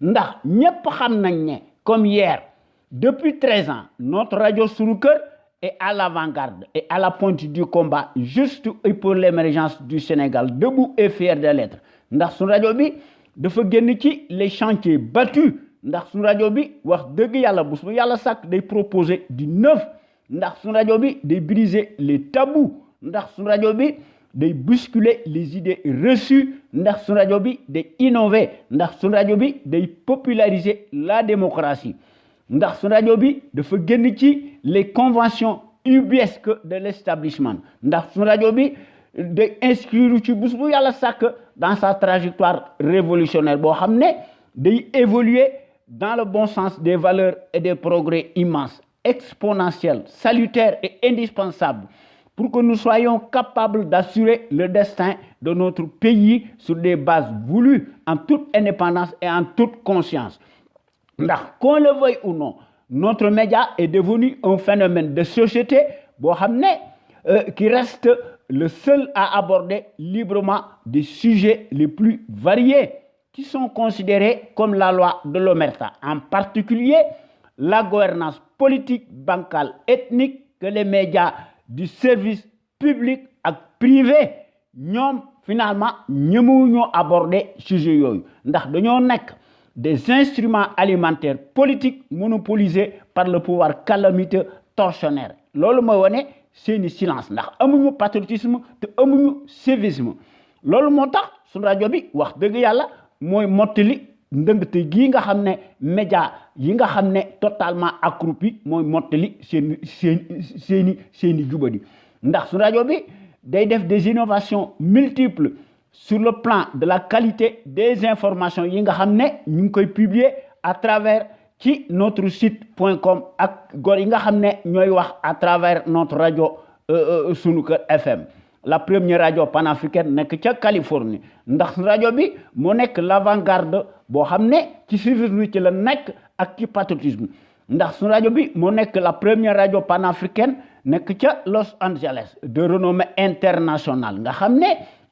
ndax ñépp xam nañ ne comme hier depuis 13 ans notre radio Sunu Kër est à l'avant-garde et à la pointe du combat juste pour l'émergence du Sénégal debout et fier de l'être ndax sunu rajo bi dafa génn ci les chantiers battus ndax sunu rajo bi wax dëgg yàlla bés bu yàlla sàkk day proposer du neuf ndax sunu rajo bi day briser les tabous ndax sunu rajo bi day bousculer les idées reçues ndax sunu rajo bi day innover ndax sunu rajo bi day populariser la démocratie ndax sunu rajo bi dafa génn ci les conventions ubiesque de l'establishment ndax suñu rajo bi day inscrire ci bés bu yàlla sàkk dans sa trajectoire révolutionnaire boo xam ne day évoluer dans le bon sens des valeurs et des progrès immenses exponentiels salutaires et indispensables pour que nous soyons capables d'assurer le destin de notre pays sur des bases voulues en toute indépendance et en toute conscience. Ndax qu'on le veuille ou non, notre média est devenu un phénomène de société boo xam ne qui reste le seul à aborder librement des sujets les plus variés qui sont considérés comme la loi de l'omerta, en particulier la gouvernance politique, bancale, ethnique que les médias du service public ak privé ñoom finalement ñëmuñoo aborder sujet yooyu ndax dañoo nekk des instruments alimentaires politiques monopolisés par le pouvoir calamiteux tortionnaire loolu mooy wane seeni silence ndax amuñu patriotisme te amuñu civisme loolu moo tax suñu rajo bi wax dëgg yàlla mooy mottali ndëngte gii nga xam ne média yi nga xam ne totalement accroupi mooy mottali seeni jubadi ndax suñu rajo bi day def des innovations multiples sur le plan de la qualité des informations yi nga xam ne ñu ngi koy publier à travers ci notre site.com ak góor yi nga xam ne ñooy wax à travers notre rajo Sunu Kër FM la première radio panafricaine nekk ca Californie ndax rajo bi moo nekk l'avant-garde boo xam ne ci civisme ci la nekk ak ci patriotisme ndax su rajo bi moo nekk la première radio panafricaine nekk ca Los Angeles de renommée internationale nga xam ne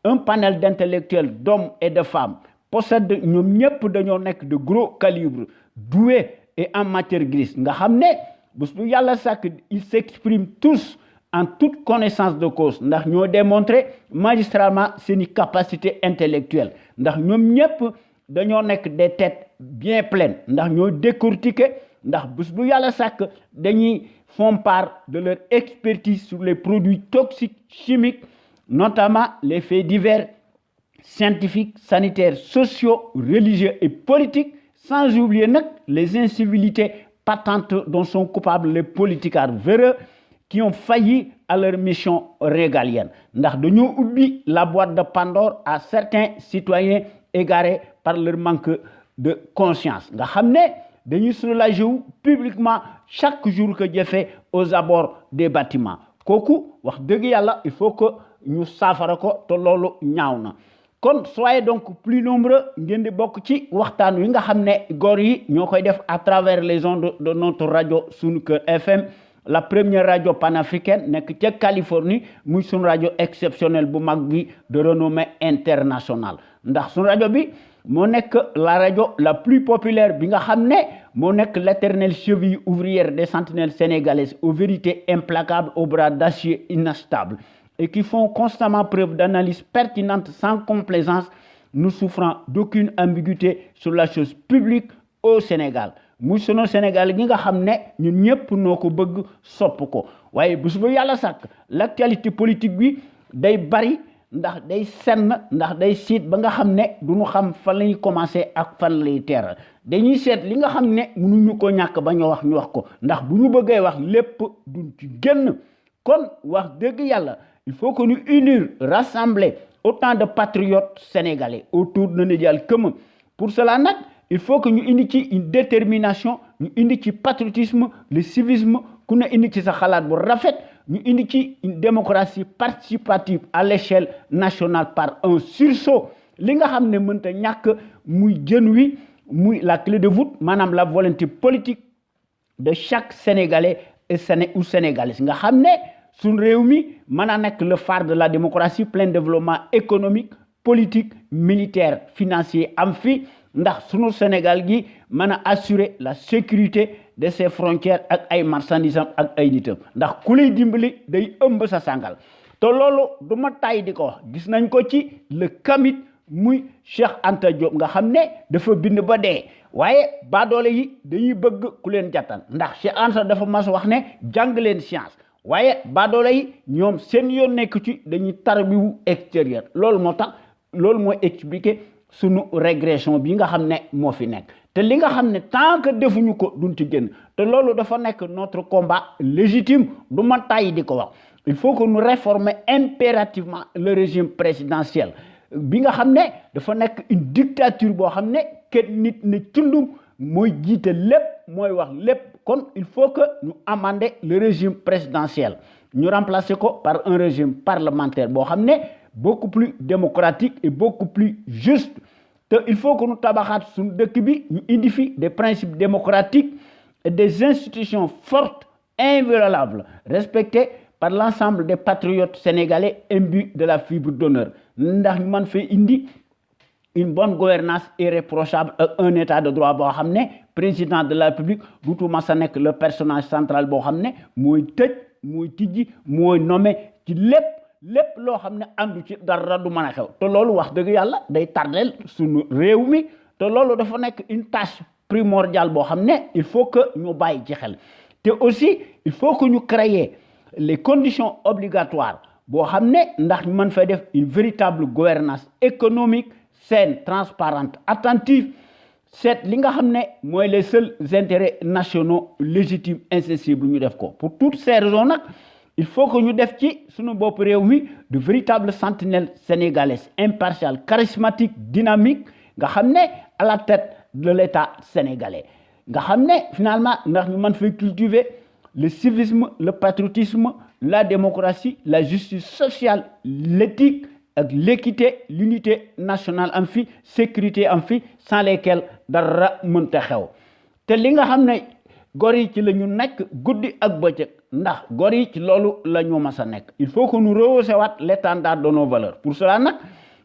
un panel d'intellectuels d'hommes et de femmes possède ñoom ñëpp dañoo nekk de gros calibre doués et en matière grise nga xam ne bés bu yàlla sàkk ils s'expriment tous en toute connaissance de cause ndax ñoo démontré magistralement seeni capacité intellectuelle ndax ñoom ñëpp dañoo nekk des têtes bien pleines ndax ñoo décortiqué ndax bés bu yàlla sàkk dañuy font part de leur expertise sur les produits toxiques chimiques notamment les faits divers scientifiques sanitaires sociaux religieux et politiques sans oublier nag les incivilités patentes dont sont coupables les politicards véreux qui ont failli à leur mission régalienne ndax dañoo ubbi la boîte de Pandore à certains citoyens égarés par leur manque de conscience nga xam ne dañuy soulager wu publiquement chaque jour que jëfe aux abords des bâtiments kooku wax dëgg yàlla il faut que ñu saafara ko te loolu ñaaw na kon soyez donc plus nombreux ngeen di bokk ci waxtaan wi nga xam ne góor yi ñoo koy def à travers les ondes de notre radio Sunu Kër FM la première radio panafricaine nekk ca Californie muy sunu rajo exceptionnel bu mag bi de renommée internationale ndax sunu rajo bi moo nekk la rajo la plus populaire bi nga xam ne moo nekk l'éternelle cheville ouvrière des sentinelles sénégalaises aux vérités implacables aux bras d'acier inachetables et qui font constamment preuve d'analyse pertinente sans complaisance ne souffrant d'aucune ambiguïté sur la chose publique au Sénégal muy sunu Sénégal gi nga xam ne ñun ñëpp noo ko bëgg sopp ko waaye bés bu yàlla sàkk l'actualité politique bi day bari ndax day senn ndax day siit ba nga xam ne duñu xam fan lañuy commencer ak fan lay teer dañuy seet li nga xam ne mënuñu ko ñàkk ba ñu wax ko ndax bu ñu bëggee wax lépp duñ ci génn kon wax dëgg yàlla il faut que ñu unir rassembler autant de patriotes sénégalais autour d'un idéal commun pour cela nag il faut que ñu indi ci une détermination ñu indi ci patriotisme le civisme ku ne indi ci sa xalaat bu rafet ñu indi ci une démocratie participative à l'échelle nationale par un sursaut li nga xam ne mënta ñàkk muy jën wi muy la clé de voûte maanaam la volonté politique de chaque Sénégalais ou Sénégalaise nga xam ne suñ réew mi mën a nekk le phare de la démocratie plein développement économique politique militaire financier am fi ndax sunu Sénégal gi mën a assurer la sécurité de ses frontières ak ay marchandises ak ay nitam ndax ku lay dimbali day ëmb sa sàngal te loolu du ma tay di ko wax gis nañ ko ci le kamit muy Cheikh Anta Diop nga xam ne dafa bind ba dee waaye baadoole yi dañuy bëgg ku leen jàttal ndax Cheikh Anta dafa mas wax ne jàng leen science waaye baadoole yi ñoom seen yoon nekk ci dañuy tarbiwu extérieur loolu moo tax loolu mooy expliquer sunu régression bi nga xam ne moo fi nekk te li nga xam ne tant que defuñu ko duñ ci génn te loolu dafa nekk notre combat légitime du ma tàyyi di ko wax il faut que nous réformer impérativement le régime présidentiel bi nga xam ne dafa nekk une dictature boo xam ne kenn nit ne cundum mooy jiite lépp mooy wax lépp kon il faut que ñu amender le régime présidentiel ñu remplacer ko par un régime parlementaire boo xam ne beaucoup plus démocratique et beaucoup plus juste te il faut que ñu tabaxaat suñu dëkk bi ñu indi fi des principes démocratiques et des institutions fortes inviolables respectées par l'ensemble des patriotes sénégalais imbus de la fibre d'honneur ndax ñu mën fee indi une bonne gouvernance irréprochable ak un état de droit boo xam ne président de la République duutuma sa nekk le personnage central boo xam ne mooy tëj mooy tijji mooy nommé ci lépp loo xam ne àndu ci dara du mën a xew te loolu wax dëgg yàlla day tardel suñu réew mi te loolu dafa nekk une tâche primordiale boo xam ne il faut que ñu bàyyi ci xel te aussi il faut que ñu créer les conditions obligatoires boo xam ne ndax ñu mën fay def une véritable gouvernance économique saine transparente attentive seet li nga xam ne mooy les seuls intérêts nationaux légitimes incessibles ñu def ko pour toutes ces raisons nag il faut que ñu def ci suñu bopp réew mi de véritables sentinelles sénégalaises impartiales charismatiques dynamiques nga xam ne à la tête de l'État sénégalais nga xam ne finalement ndax ñu mën fay cultiver le civisme le patriotisme la démocratie la justice sociale l'éthique ak l'équité l'unité nationale am fi sécurité am fi sans lesquelles dara mënta xew te li nga xam ne gor yi ci la ñu nekk guddi ak bëccëg ndax gor yi ci loolu la ñu mas a nekk il faut que nous rehausser waat l'étendard de nos valeurs pour cela nag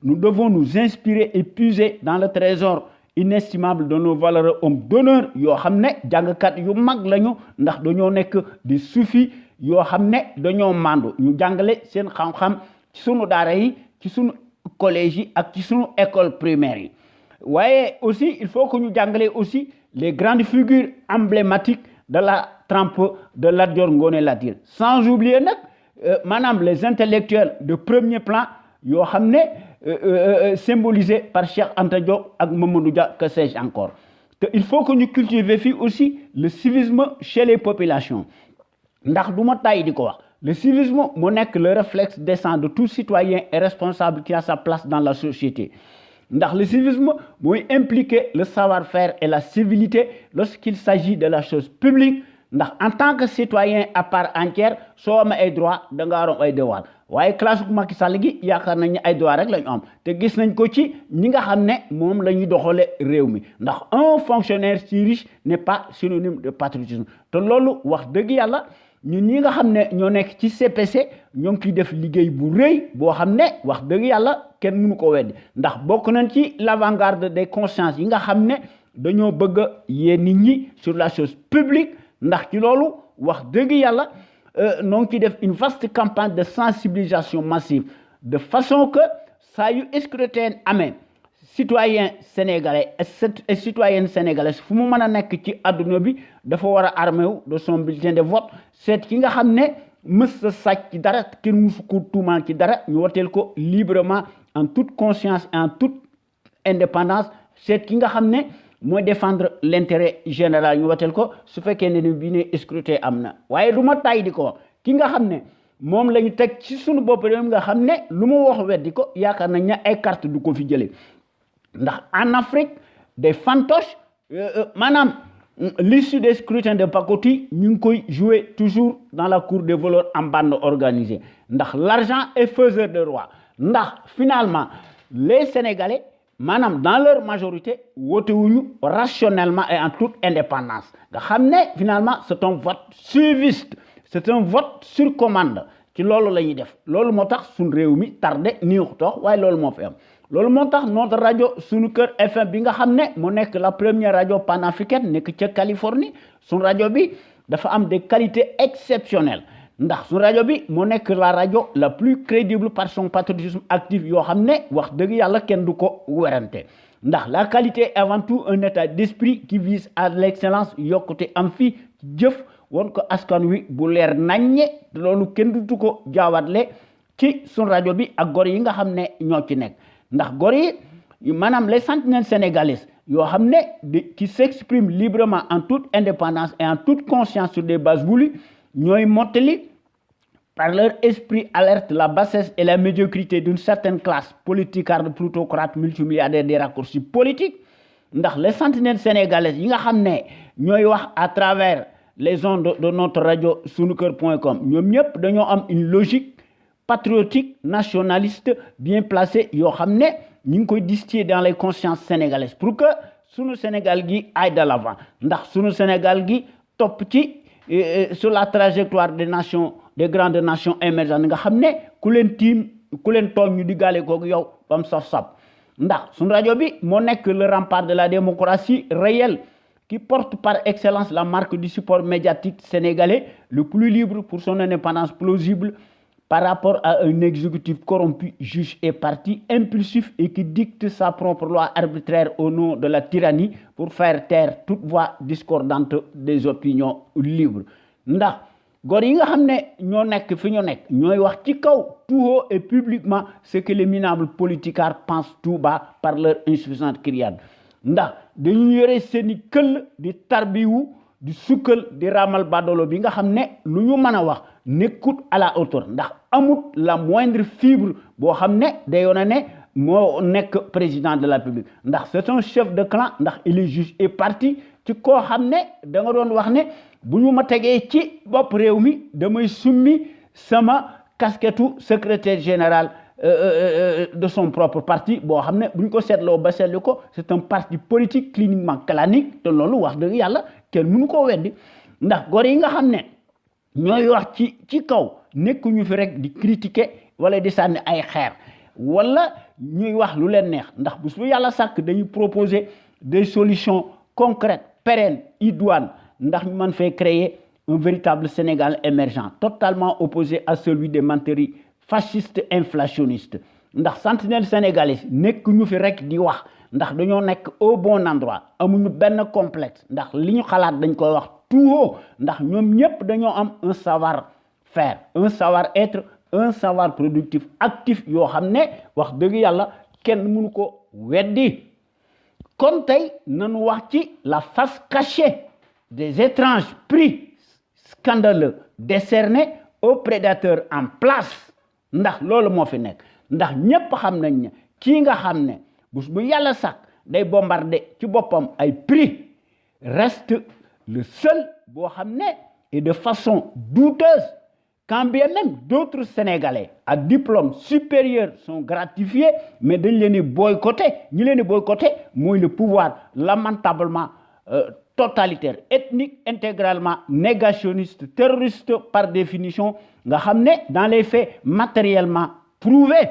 nous devons nous inspirer et puiser dans le trésor inestimable de nos valeureux hommes d'honneur yoo xam ne jàngkat yu mag lañu ndax dañoo nekk di sufi yoo xam ne dañoo màndu ñu jàngale seen xam-xam ci sunu daara yi ci sunu collège yi ak ci sunu école primaire yi waaye aussi il faut que ñu jàngale aussi les grandes figures emblématiques de la trempe de Lat Dior Ngoné Latyr sans oublier nag maanaam les intellectuels de premier plan yoo xam ne symbolisés par Cheikh Anta Diop ak Mamadou Dia que sais-je encore te il faut que ñu cultiver fii aussi le civisme chez les populations ndax du ma tàyyi di ko wax le civisme moo nekk le réflexe décent de tout citoyen et responsable qui a sa place dans la société ndax le civisme mooy impliquer le savoir-faire et la civilité lorsqu'il s'agit de la chose publique ndax en tant que citoyen à part entière soo amee ay droit da nga waroon ay devoir waaye classe bu Macky Sall gi yaakaar nañ ne ay droit rek la ñu am te gis nañ ko ci ñi nga xam ne moom la ñuy doxale réew mi ndax un fonctionnaire si riche n'est pas synonyme de patriotisme te loolu wax dëgg yàlla ñun ñi nga xam ne ñoo nekk ci CPC ñoo ngi ciy def liggéey bu rëy boo xam ne wax dëgg yàlla kenn mënu ko weddi ndax bokk nañ ci l'avant-garde des consciences yi nga xam ne dañoo bëgg a yee nit ñi sur la chose publique ndax ci loolu wax dëgg yàlla noo ngi ciy def une vaste campagne de sensibilisation massive de façon que saa yu scrutin amee citoyen sénégalais et citoyenne sénégalaise fu mu mën a nekk ci adduna bi dafa war a armé wu de son bulletin de vote seet ki nga xam ne mës sa sàcc ci dara kenn musu ko tuumaal ci dara ñu woteel ko librement en toute conscience et en toute indépendance seet ki nga xam ne mooy défendre l'intérêt général ñu woteel ko su fekkee ne bi ne scrutin am na waaye du ma tàyyi di ko wax ki nga xam ne moom la ñu teg ci suñu bopp réew nga xam ne lu mu wax weddi ko yaakaar nañ ne ay carte du ko fi jëlee ndax en Afrique des fantoches maanaam l'issue des scrutins de pacotille ñu ngi koy jouer toujours dans la cour des voleurs en bande organisée ndax l'argent est faiseur de roi ndax finalement les Sénégalais maanaam dans leur majorité wotewuñu rationnellement et en toute indépendance nga xam ne finalement c'est un vote suiviste c'est un vote sur commande ci loolu la ñuy def loolu moo tax suñu réew mi tardé niixu toox waaye loolu moo fi am loolu moo tax notre rajo suñu kër FM bi nga xam ne mu nekk la première rajo panafricaine nekk ca Californie suñu rajo bi dafa am des qualités exceptionnelles ndax suñu rajo bi mu nekk la rajo la plus crédible par son patriotisme actif yoo xam ne wax dëgg yàlla kenn du ko werante ndax la qualité est avant tout un état d'esprit qui vise à l'excellence yokkute am fii jëf woon ko askan wi bu leer naññe loolu kenn dutu ko jaawatle ci suñu rajo bi ak gor yi nga xam ne ñoo ci nekk ndax gor yi maanaam les sentinelles sénégalaises yoo xam ne qui s'expriment librement en toute indépendance et en toute conscience sur des bases voulues ñooy mottali par leur esprit alerte la bassesse et la médiocrité d'une certaine classe politicarde plutocrate multimilliardaire des raccourcis politiques ndax les sentinelles sénégalaises yi nga xam ne ñooy wax à travers les ondes de notre radio sunuker.com ñoom ñëpp dañoo am une logique patriotique nationaliste bien placée yoo xam ne ñu ngi koy distiller dans les consciences sénégalaises pour que sunu Sénégal gi aille de l'avant ndax sunu Sénégal gi topp ci sur la trajectoire des grandes nations émergentes nga xam ne ku leen tiim ku leen tooñ ñu diggaale koog yow ba mu saf-saf ndax sunu rajo bi moo nekk le rempart de la démocratie réelle qui porte par excellence la marque du support médiatique sénégalais le plus libre pour son indépendance plausible par rapport à un exécutif corrompu, juge et parti, impulsif et qui dicte sa propre loi arbitraire au nom de la tyrannie pour faire taire toute voix discordante des opinions libres. ndax góor yi nga xam ne ñoo nekk fi ñu nekk ñooy wax ci kaw tout haut et publiquement ce que les minables politicards pensent tout bas par leur insuffisante criade ndax dañu yore seeni këll di tarbiwu di sukkal di ramal badolo bi nga xam ne lu ñu mën a wax nekkut à la hauteur ndax amut la moindre fibre boo xam ne day yoona ne moo nekk président de la République ndax c'est un chef de clan ndax il est juge et parti ci koo xam ne da nga doon wax ne bu ñu ma tegee ci bopp réew mi damay summi sama casquettu secrétaire général de son propre parti boo xam ne bu ñu ko seetloo ba seetlu ko c'est un parti politique cliniquement clanique te loolu wax dëgg yàlla kenn mënu koo weddi ndax góor yi nga xam ne ñooy wax ci kaw nekkuñu fi rek di critiquer wala di sànni ay xeer wala ñuy wax lu leen neex ndax bu su yàlla sàkk dañuy proposer des solutions concrètes pérennes idoines ndax ñu mën fee créer un véritable Sénégal émergent totalement opposé à celui des menteries fascistes inflationnistes ndax sentinelle sénégalais nekk ñu fi rek di wax ndax dañoo nekk au bon endroit amuñu benn complexe ndax li ñu xalaat dañ koy wax tout haut ndax ñoom ñëpp dañoo am un savoir-faire un savoir-être un savoir productif actif yoo xam ne wax dëgg yàlla kenn mënu ko weddi kon tey nañu wax ci la face cachée des étranges prix scandaleux décernés aux prédateurs en place ndax loolu moo fi nekk ndax ñépp xam nañ ne kii nga xam ne bu yàlla sax day bombarder ci boppam ay prix reste le seul boo xam ne et de façon douteuse quand bien même d'autres Sénégalais à diplôme supérieur sont gratifiés mais dañ leen di boycotter ñi leen di boycotter mooy le pouvoir lamentablement totalitaire ethnique intégralement négationniste terroriste par définition nga xam ne dans les faits matériellement prouvés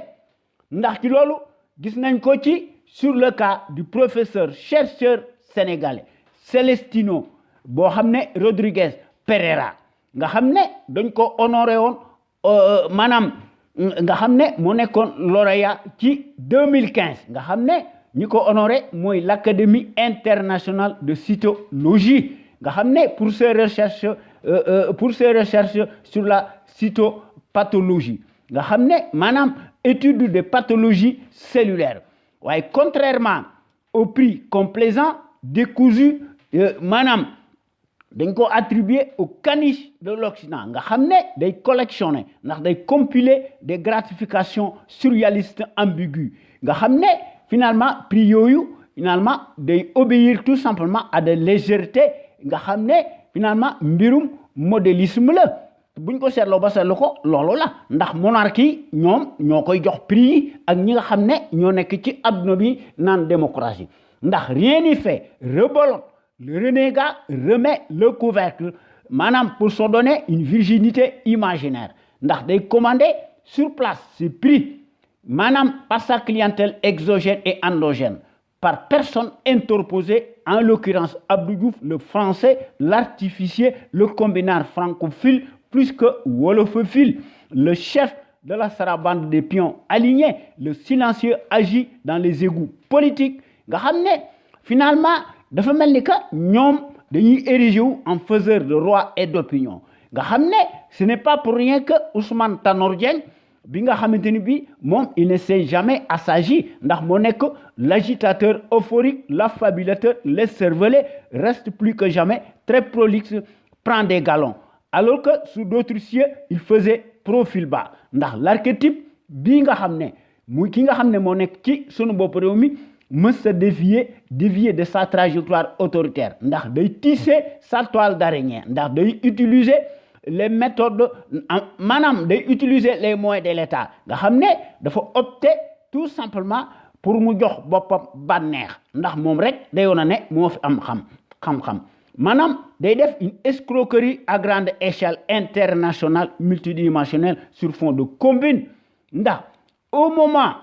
ndax ci loolu gis nañ ko ci sur le cas du professeur chercheur sénégalais Celestino boo xam ne Rodriguez Pereira nga xam ne dañ ko honoré woon maanaam nga xam ne moo nekkoon lauréat ci 2015 nga xam ne ñi ko honoré mooy l'Académie internationale de cytologie nga xam ne pour ses recherches sur la cytopathologie nga xam ne maanaam étude des pathologies cellulaires waaye contrairement au prix complaisant décousu maanaam dañ ko attribué au caniche de l'Occident nga xam ne day collectionner ndax day compiler des gratifications surréalistes ambiguës nga xam ne finalement prix yooyu finalement day obéir tout simplement à de légèreté nga xam ne finalement mbirum modélisme la buñ ko seetloo ba seetlu ko loolu la ndax monarchie ñoom ñoo koy jox prix yi ak ñi nga xam ne ñoo nekk ci adduna bi naan démocratie ndax rien n'y fait rebelote le renégat remet le couvercle maanaam pour se donner une virginité imaginaire ndax day commander sur place ces prix maanaam par sa clientèle exogène et endogène par personne interposée en l'occurrence Abdou Diouf le français l'artificier le combinard francophile plus que wolofophile le chef de la sarabande des pions alignés le silencieux agit dans les égouts politiques nga xam ne finalement dafa mel ni que ñoom dañuy ériger wu en faiseur de roi et d'opinion nga xam ne ce n'est pas pour rien que Ousmane Tanor Dieng bi nga xamanteni bi mom il ne s'est jamais assagi ndax mo nek l'agitateur euphorique, l'affabulateur, l'escervelé, reste plus que jamais très prolixe, prend des galons. Alors que sous d'autres cieux, il faisait profil bas. Ndax l'archétype bi nga xamné muy ki nga xamné mo nek ci sunu bop réew mi mës a dévier de sa trajectoire autoritaire ndax day tisser sa toile d'araignée ndax day utiliser les méthodes manam day utiliser les moyens de l'État nga xamné dafa opter tout simplement pour mu jox bopam banex ndax mom rek day wona né mo fi am xam manam day def une escroquerie à grande échelle internationale multidimensionnelle sur fond de combine ndax au moment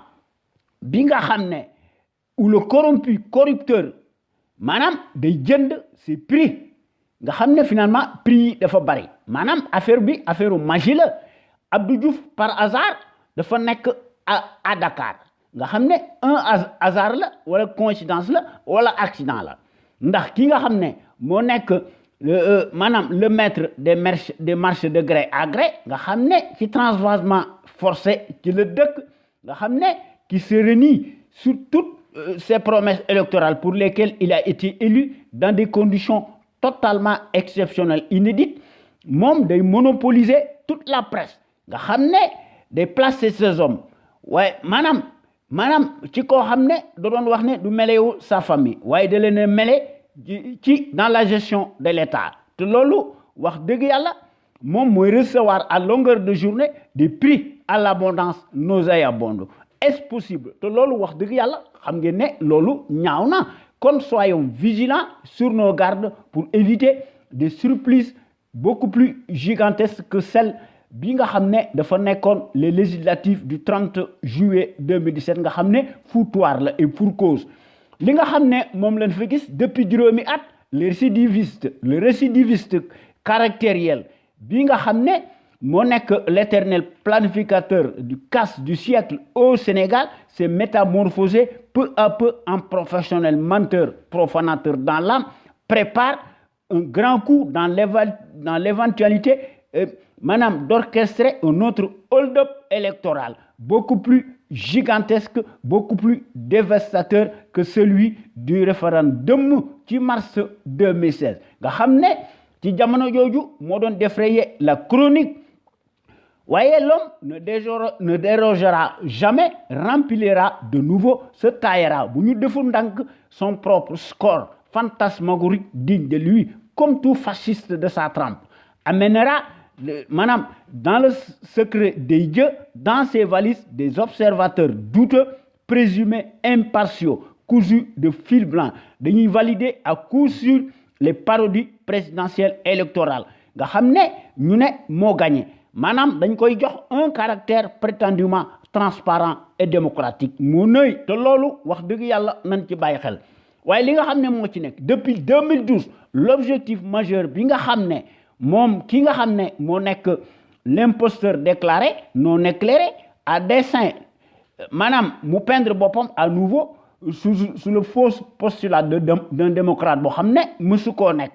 bi nga xamné où le corrupteur manam day jënd ses prix nga xamné finalement prix dafa bari manam affaire magie la Abdou Diouf par hasard dafa nek à Dakar nga xamné un hasard la wala coïncidence la wala accident la ndax ki nga xamné mo nek le maître des marches de gré à gré nga xamné ci transvasement forcé ci le dëkk nga xamné qui se renie sur toutes ces promesses électorales pour lesquelles il a été élu dans des conditions totalement exceptionnelles, inédites, mom day monopoliser toute la presse nga xamné day placer ces hommes ouais manam ci ko xamné da doon wax né du méléwu sa famille waaye da leen mêlé ci dans la gestion de l'État te lolu wax deug yalla mom moy recevoir à longueur de journée des prix à l'abondance nauséabonds. Est-ce possible te lolu wax deug yalla xam ngeen né lolu ñaawna kon soyons vigilants sur nos gardes pour éviter des surprises beaucoup plus gigantesques que celles bi nga xamné dafa nekkoon les législatives du 30 juillet 2017 nga xamné foutoir la et pour cause li nga xamné mom lañ fa gis depuis juróomi at le récidiviste caractériel bi nga xamné moo nekk l'éternel planificateur du casse du siècle au Sénégal s'est métamorphosé peu à peu en professionnel menteur profanateur dans l'âme prépare un grand coup dans l'éventualité d'orchestrer un autre hold-up électoral beaucoup plus gigantesque, beaucoup plus dévastateur que celui du référendum qui mars 2016. Nga xamné ci jamono joju mo don défrayer la chronique. Voyez, l'homme ne dérogera jamais, remplira de nouveau, se taillera. Bu ñu deful ndank son propre score fantasmagorique digne de lui, comme tout fasciste de sa trempe, amènera dans le secret des dieux, dans ses valises, des observateurs douteux, présumés impartiaux, cousus de fil blanc, dañuy valider à coup sûr les parodies présidentielles électorales. Nga xamné ñu né mo gagné. Manam dañ koy jox un caractère prétendument transparent et démocratique. Mo neuy te lolu wax deug yalla nañ ci baye xel. Waye li nga xamné mo ci nek depuis 2012 l'objectif majeur bi nga xamné mom ki nga xamné mo nek l'imposteur déclaré non éclairé à dessein manam mu peindre bopam à nouveau sous le faux postulat d'un démocrate bo xamné mësu ko nek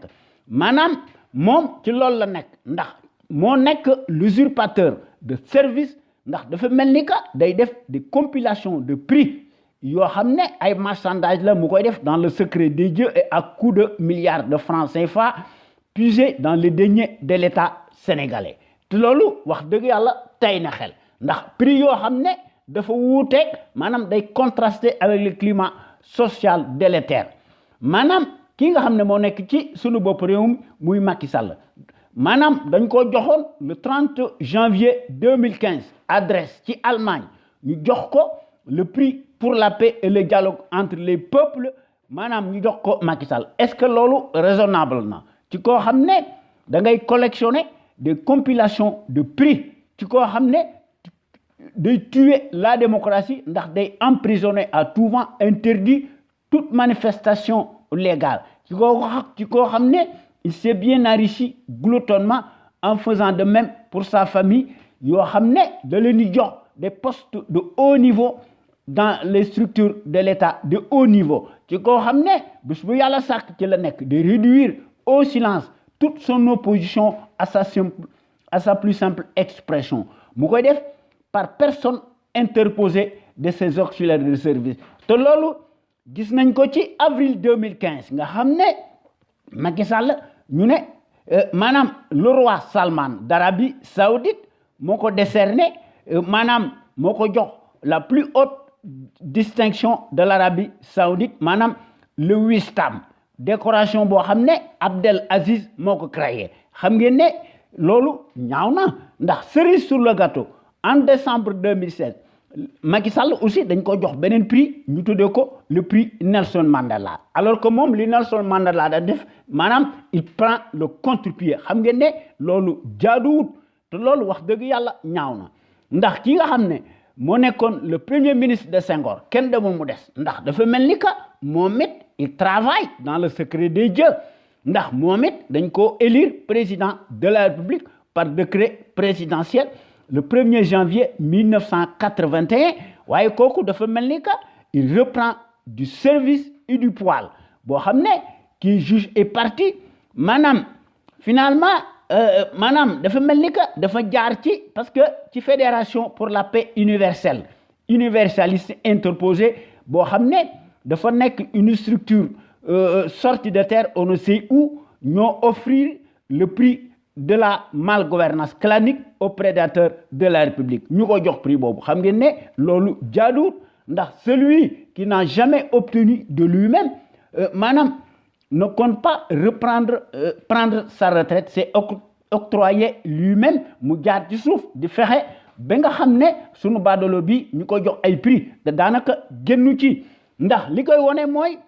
manam mom ci loolu la nek ndax mo nek l'usurpateur de service ndax dafa melni ka day def des compilations de prix yo xamné ay marchandages la mu koy def dans le secret des dieux et à coups de milliards de francs CFA puisés dans les deniers de l'État sénégalais te lolu wax deug yalla tay na xel ndax prix yo xamné dafa wuuteeg manam day contraster avec le climat social délétère manam ki nga xamné mo nek ci sunu bop réewum muy Macky Sall manam dañ ko joxone le 30 janvier 2015 adresse ci Allemagne ñu jox ko le prix pour la paix et le dialogue entre les peuples manam ñu jox ko Macky Sall est-ce que lolu raisonnable na ci ko xamné da ngay collectionner des compilations de prix ci ko xamné de tuer la démocratie ndax day emprisonner à tout vent interdit toute manifestation légale ci ko xamné il s'est bien enrichi gloutonnement en faisant de même pour sa famille yo xamné da leni jox des postes de haut niveau dans les structures de l'État de haut niveau ci ko xamné bés bu yalla sak ci la nek de réduire au silence toute son opposition à sa plus simple expression mu koy def par personne interposée de ses auxiliaires de service te loolu gis nañ ko ci avril 2015 nga xam ne Macky Sall ñu ne maanaam le roi Salman d'Arabie Saoudite moo ko décerné maanaam moo ko jox la plus haute distinction de l'Arabie Saoudite maanaam le Wistam décoration boo xam ne Abdel Aziz moo ko créé xam ngeen ne loolu ñaaw na ndax cerise sur le gâteau en décembre 2016 Macky Sall aussi dañ ko jox beneen prix ñu tuddee ko le prix Nelson Mandela alors que moom li Nelson Mandela da def maanaam il prend le contre-pied xam ngeen ne loolu jaaduwut te loolu wax dëgg yàlla ñaaw na ndax ki nga xam ne moo nekkoon le premier ministre de Senghor kenn demul mu des ndax dafa mel ni que moom it il travaille dans le secret des dieux ndax moom it dañ ko élire président de la République par décret présidentiel le 1er janvier 1981 waaye kooku dafa mel ni que il reprend du service et du poil boo xam ne kii juge et partie maanaam finalement maanaam dafa mel ni que dafa jaar ci parce que ci fédération pour la paix universelle universaliste interposée boo xam ne dafa nekk une structure sortie de terre on ne sait où ñoo offrir le prix de la malgouvernance clanique aux prédateurs de la République ñu ko jox prix boobu xam ngeen ne loolu jaaduwut ndax celui qui n'a jamais obtenu de lui-même maanaam ne compte pas prendre sa retraite c'est octroyer lui-même mu jaar ci suuf di fexe ba nga xam ne sunu baadolo bi ñu ko jox ay prix te daanaka génnu ci ndax li koy wone mooy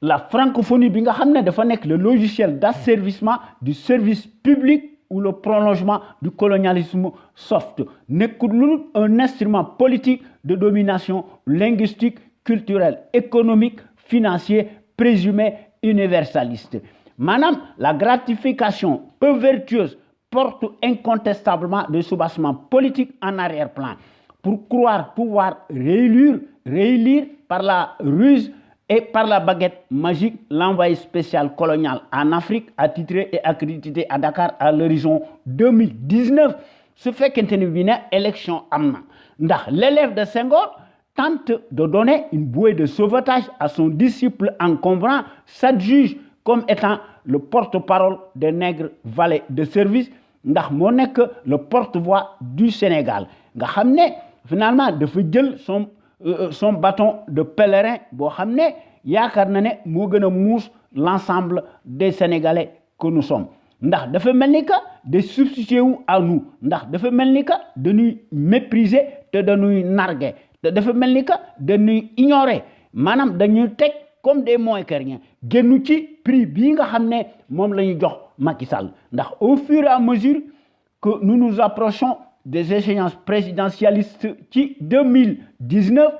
la francophonie bi nga xam ne dafa nekk le logiciel d'asservissement du service public ou le prolongement du colonialisme soft nekkul lu un instrument politique de domination linguistique culturelle économique financier présumé universaliste maanaam la gratification peu vertueuse porte incontestablement des soubassements politiques en arrière-plan pour croire pouvoir réélire par la ruse et par la baguette magique l'envoyé spécial colonial en Afrique attitré et accrédité à Dakar à l'horizon 2019 su fekkente ni bi ne élection am na ndax l'élève de Senghor tente de donner une bouée de sauvetage à son disciple encombrant s'adjuge comme étant le porte-parole des nègres valets de service ndax moo nekk le porte-voix du Sénégal nga xam ne finalement dafa jël son bâton de pèlerin boo xam ne yaakaar na ne moo gën a muus l'ensemble des Sénégalais que nous sommes ndax dafa mel ni que de substituer wu à nous ndax dafa mel ni que dañuy mépriser te dañuy narguer te dafa mel ni que dañuy ignorer maanaam dañuy teg comme des moins que rien génnu ci prix bii nga xam ne moom la ñu jox Macky Sall ndax au fur et à mesure que nous nous approchons des échéances présidentialistes ci 2019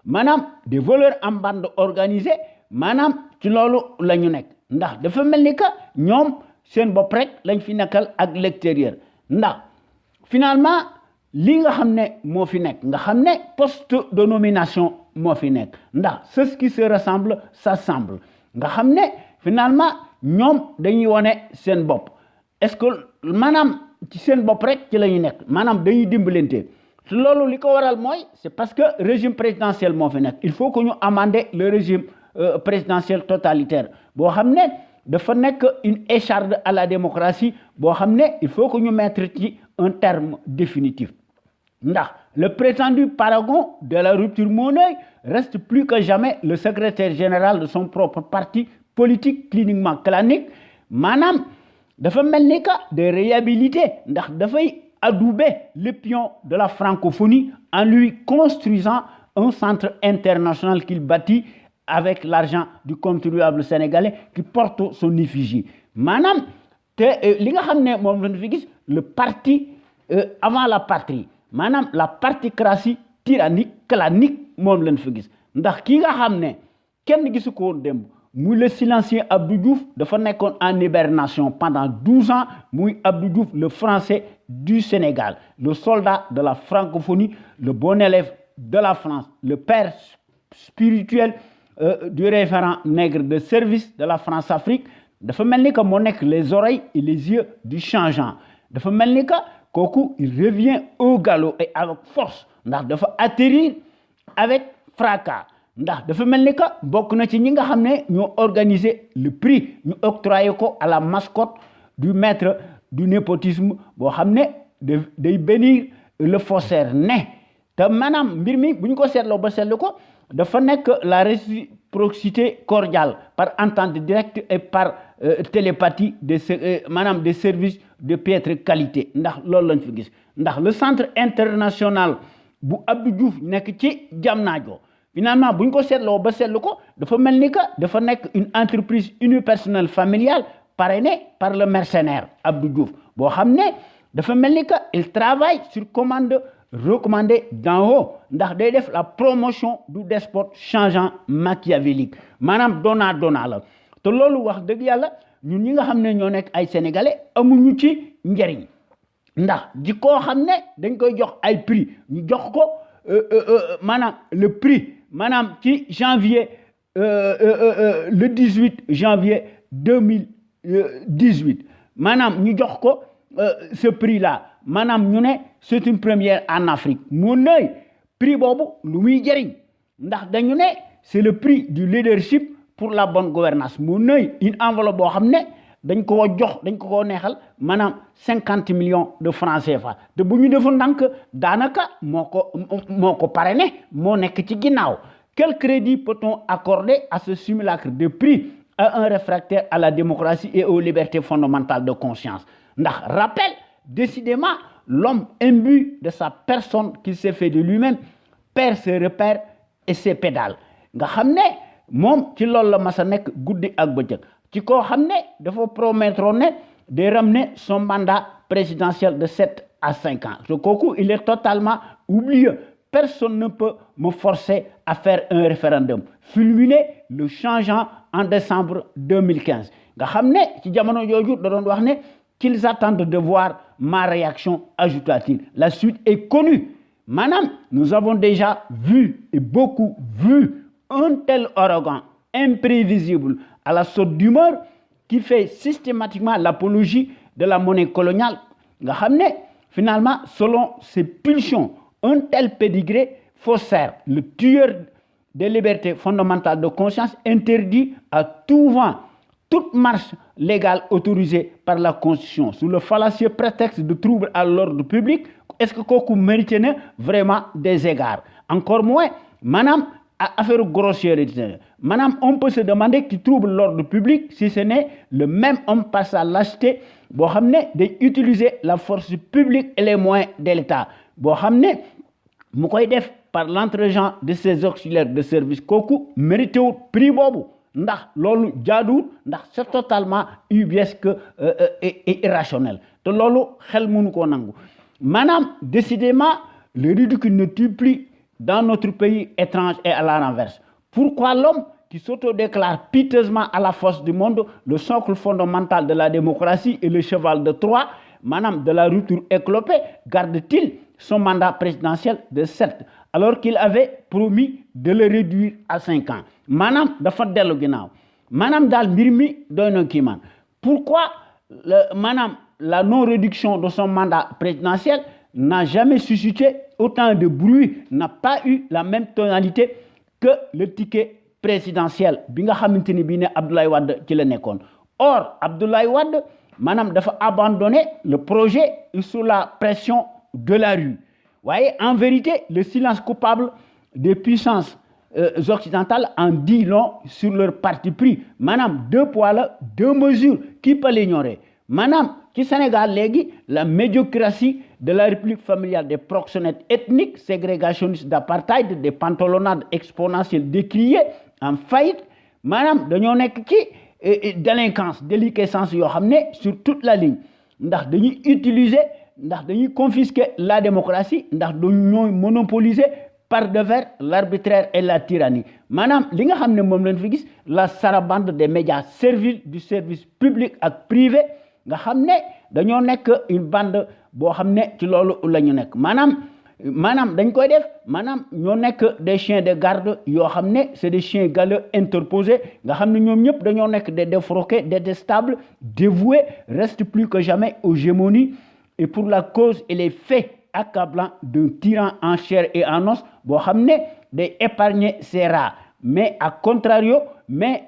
maanaam des voleurs en bande organisée maanaam ci loolu la ñu nekk ndax dafa mel ni que ñoom seen bopp rek lañ fi nekkal ak l'extérieur ndax finalement li nga xam ne moo fi nekk nga xam ne poste de nomination moo fi nekk ndax ce qui se ressemble s'assemble nga xam ne finalement ñoom dañuy wone seen bopp est-ce que maanaam ci seen bopp rek ci la ñu nekk maanaam dañuy dimbalante te loolu li ko waral mooy c'est parce que régime présidentiel moo fi nekk il faut que ñu amender le régime présidentiel totalitaire boo xam ne dafa nekk une écharde à la démocratie boo xam ne il faut que ñu mettre ci un terme définitif ndax le prétendu paragon de la rupture monnaie reste plus que jamais le secrétaire général de son propre parti politique cliniquement clanique maanaam dafa mel ni que de réhabilité ndax dafay adouber le pion de la francophonie en lui construisant un centre international qu'il bâtit avec l'argent du contribuable sénégalais qui porte son effigie maanaam te li nga xam ne moom lañu fi gis le parti avant la patrie maanaam la particratie tyrannique clanique moom lañu fi gis ndax ki nga xam ne kenn gisu ko woon démb muy le silencieux Abdou Diouf dafa nekkoon en hibernation pendant 12 ans muy Abdou Diouf le français du Sénégal le soldat de la francophonie le bon élève de la France le père spirituel du référent nègre de service de la France-Afrique dafa mel ni que moo nekk les oreilles et les yeux du changeant dafa mel ni que kooku il revient au galop et avec force ndax dafa atterrir avec fracas ndax dafa mel ni que bokk na ci ñi nga xam ne ñoo organiser le prix ñu octroyé ko à la mascotte du maître du népotisme boo xam ne day bénir le faussaire ne te maanaam mbir mi bu ñu ko seetloo ba seetlu ko dafa nekk la réciprocité cordiale par entente directe et par télépathie maanaam des services de piètre qualité ndax loolu lañ fi gis ndax le centre international bu Abdou Diouf nekk ci Diamniadio finalement bu ñu ko seetloo ba seetlu ko dafa mel ni que dafa nekk une entreprise unipersonnelle familiale parrainée par le mercenaire Abdou Diouf boo xam ne dafa mel ni que il travaille sur commande recommandée d'en haut ndax day def la promotion du despote changeant machiavélique maanaam donnant la te loolu wax dëgg yàlla ñun ñi nga xam ne ñoo nekk ay sénégalais amuñu ci njëriñ ndax ji koo xam ne dañ koy jox ay prix ñu jox ko maanaam le prix maanaam ci janvier le 18 janvier 2018 maanaam ñu jox ko ce prix là maanaam ñu ne c'est une première en Afrique mu nëy prix boobu lu muy jëriñ ndax dañu ne c'est le prix du leadership pour la bonne gouvernance mu nëy une enveloppe boo xam ne dañ ko neexal maanaam 50 millions de francs CFA te bu ñu defoon ndànk daanaka moo ko parrainé moo nekk ci ginnaaw. Quel crédit peut-on accorder à ce simulacre de prix à un réfractaire à la démocratie et aux libertés fondamentales de conscience ndax rappel décidément l'homme imbu de sa personne qu'il s'est fait de lui-même perd ses repères et ses pédales nga xam ne moom ci loolu la mas a nekk guddi ak bëccëg ci koo xam ne dafa promettre ne de ramener son mandat présidentiel de 7 à 5 ans ce kooku il est totalement oublieux. Personne ne peut me forcer à faire un référendum fulminé le changeant en décembre 2015 nga xam ne ci jamono jooju da doon wax ne qu'ils attendent de voir ma réaction ajoute-t-il la suite est connue maanaam nous avons déjà vu et beaucoup vu un tel ouragan imprévisible à la saute d'humeur qui fait systématiquement l'apologie de la monnaie coloniale nga xam ne finalement selon ses pulsions un tel pédigré faussaire, le tueur des libertés fondamentales de conscience interdit à tout vent toute marche légale autorisée par la Constitution sous le fallacieux prétexte de troubles à l'ordre public. Est-ce que kooku mérite na vraiment des égards? Encore moins, maanaam affaire grossièreté maanaam on peut se demander qui trouble l'ordre public si ce n'est le même homme par sa lâcheté boo xam ne day utiliser la force publique et les moyens de l'État boo xam ne mu koy def par l'entregent de ses auxiliaires de service kooku mérité wut prix boobu ndax loolu jaaduwul ndax c'est totalement ubuesque et irrationnel te loolu xel mënu koo nangu maanaam décidément le ridicule ne tue plus dans notre pays étrange et à la renverse. Pourquoi l'homme qui s'autodéclare piteusement à la force du monde, le socle fondamental de la démocratie et le cheval de Troie, maanaam de la rupture éclopée, garde-t-il son mandat présidentiel de 7 alors qu'il avait promis de le réduire à 5 ans maanaam dafa dellu ginnaaw maanaam daal mbir mi doy na kiimaan pourquoi maanaam la non-réduction de son mandat présidentiel n'a jamais suscité autant de bruit, n'a pas eu la même tonalité que le ticket présidentiel bi nga xamante ni bii ne Abdoulaye Wade ci la nekkoon. Or Abdoulaye Wade maanaam dafa abandonné le projet sous la pression de la rue. Voyez, en vérité, le silence coupable des puissances occidentales en dit long sur leur parti pris. Maanaam 2 poids là, 2 mesures, qui peut l'ignorer? Maanaam ci Sénégal léegi la médiocratie de la République familiale des proxénètes ethniques, ségrégationnistes d'apartheid, des pantalonnades exponentielles décriées en faillite maanaam dañoo nekk ci délinquance déliquescence yoo xam ne sur toute la ligne ndax dañuy utiliser ndax dañuy confisquer la démocratie ndax dañoo monopoliser par devers l'arbitraire et la tyrannie maanaam li nga xam ne moom lañ fi gis la sarabande des médias serviles du service public ak privé nga xam ne dañoo nekk une bande boo xam ne ci loolu la ñu nekk maanaam dañ koy def maanaam ñoo nekk des chiens de garde yoo xam ne c'est des chiens galeux interposés nga xam ne ñoom ñëpp dañoo nekk des défroqués des détestables dévoués restent plus que jamais aux gémonies et pour la cause et les faits accablants d'un tyran en chair et en os boo xam ne day épargner ses rats mais à contrario mais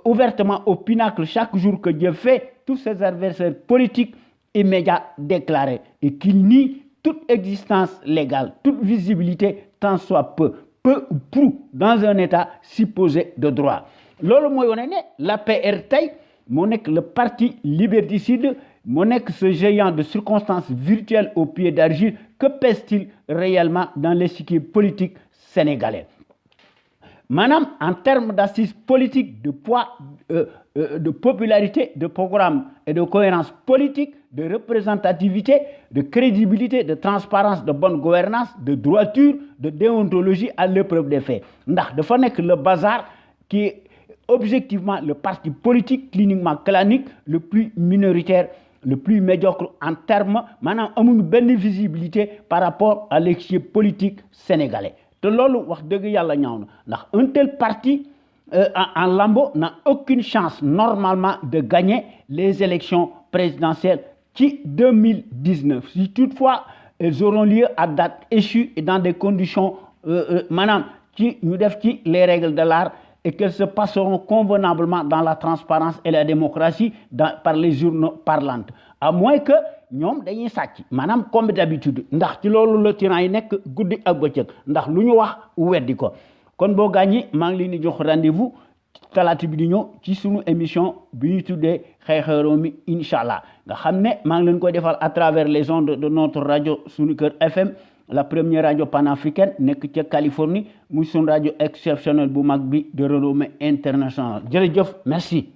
ouvertement au pinacle chaque jour que Dieu fait tous ses adversaires politiques immédiats déclarés et qu'il nie toute existence légale, toute visibilité tant soit peu ou prou dans un état supposé de droit. Loolu mooy wane ne l'APR tey moo nekk le parti liberticide moo nekk ce géant de circonstances virtuelles au pied d'argile. Que pèse-t-il réellement dans l'échiquier politique sénégalais? Madame, en termes d'assises politiques, de poids, de popularité, de programme et de cohérence politique, de représentativité, de crédibilité, de transparence, de bonne gouvernance, de droiture, de déontologie à l'épreuve des faits. Ndax dafa nekk le bazar qui est objectivement le parti politique cliniquement clanique le plus minoritaire, le plus médiocre en termes maanaam amuñu benn visibilité par rapport à l'échiquier politique sénégalais. te loolu wax dëgg yàlla ñaaw na ndax un tel parti en lambeaux n'a aucune chance normalement de gagner les élections présidentielles ci 2019 si toutefois elles auront lieu à date échue et dans des conditions maanaam ci ñu def ci les règles de l'art et qu'elles se passeront convenablement dans la transparence et la démocratie par les journaux parlantes à moins que ñoom dañuy sàcc maanaam comme d'habitude ndax ci loolu la tyran yi nekk guddi ak bëccëg ndax lu ñu wax weddi ko kon boo gaañi maa ngi leen di jox rendez-vous talaata bi di ñëw ci sunu émission bi ñu tuddee xew-xew réew mi incha allah nga xam ne maa ngi leen koy defal à travers les ondes de notre rajo Sunu Kër FM la première radio panafricaine nekk ca Californie muy sunu rajo exceptionnelle bu mag bi de renommée internationale jërëjëf merci.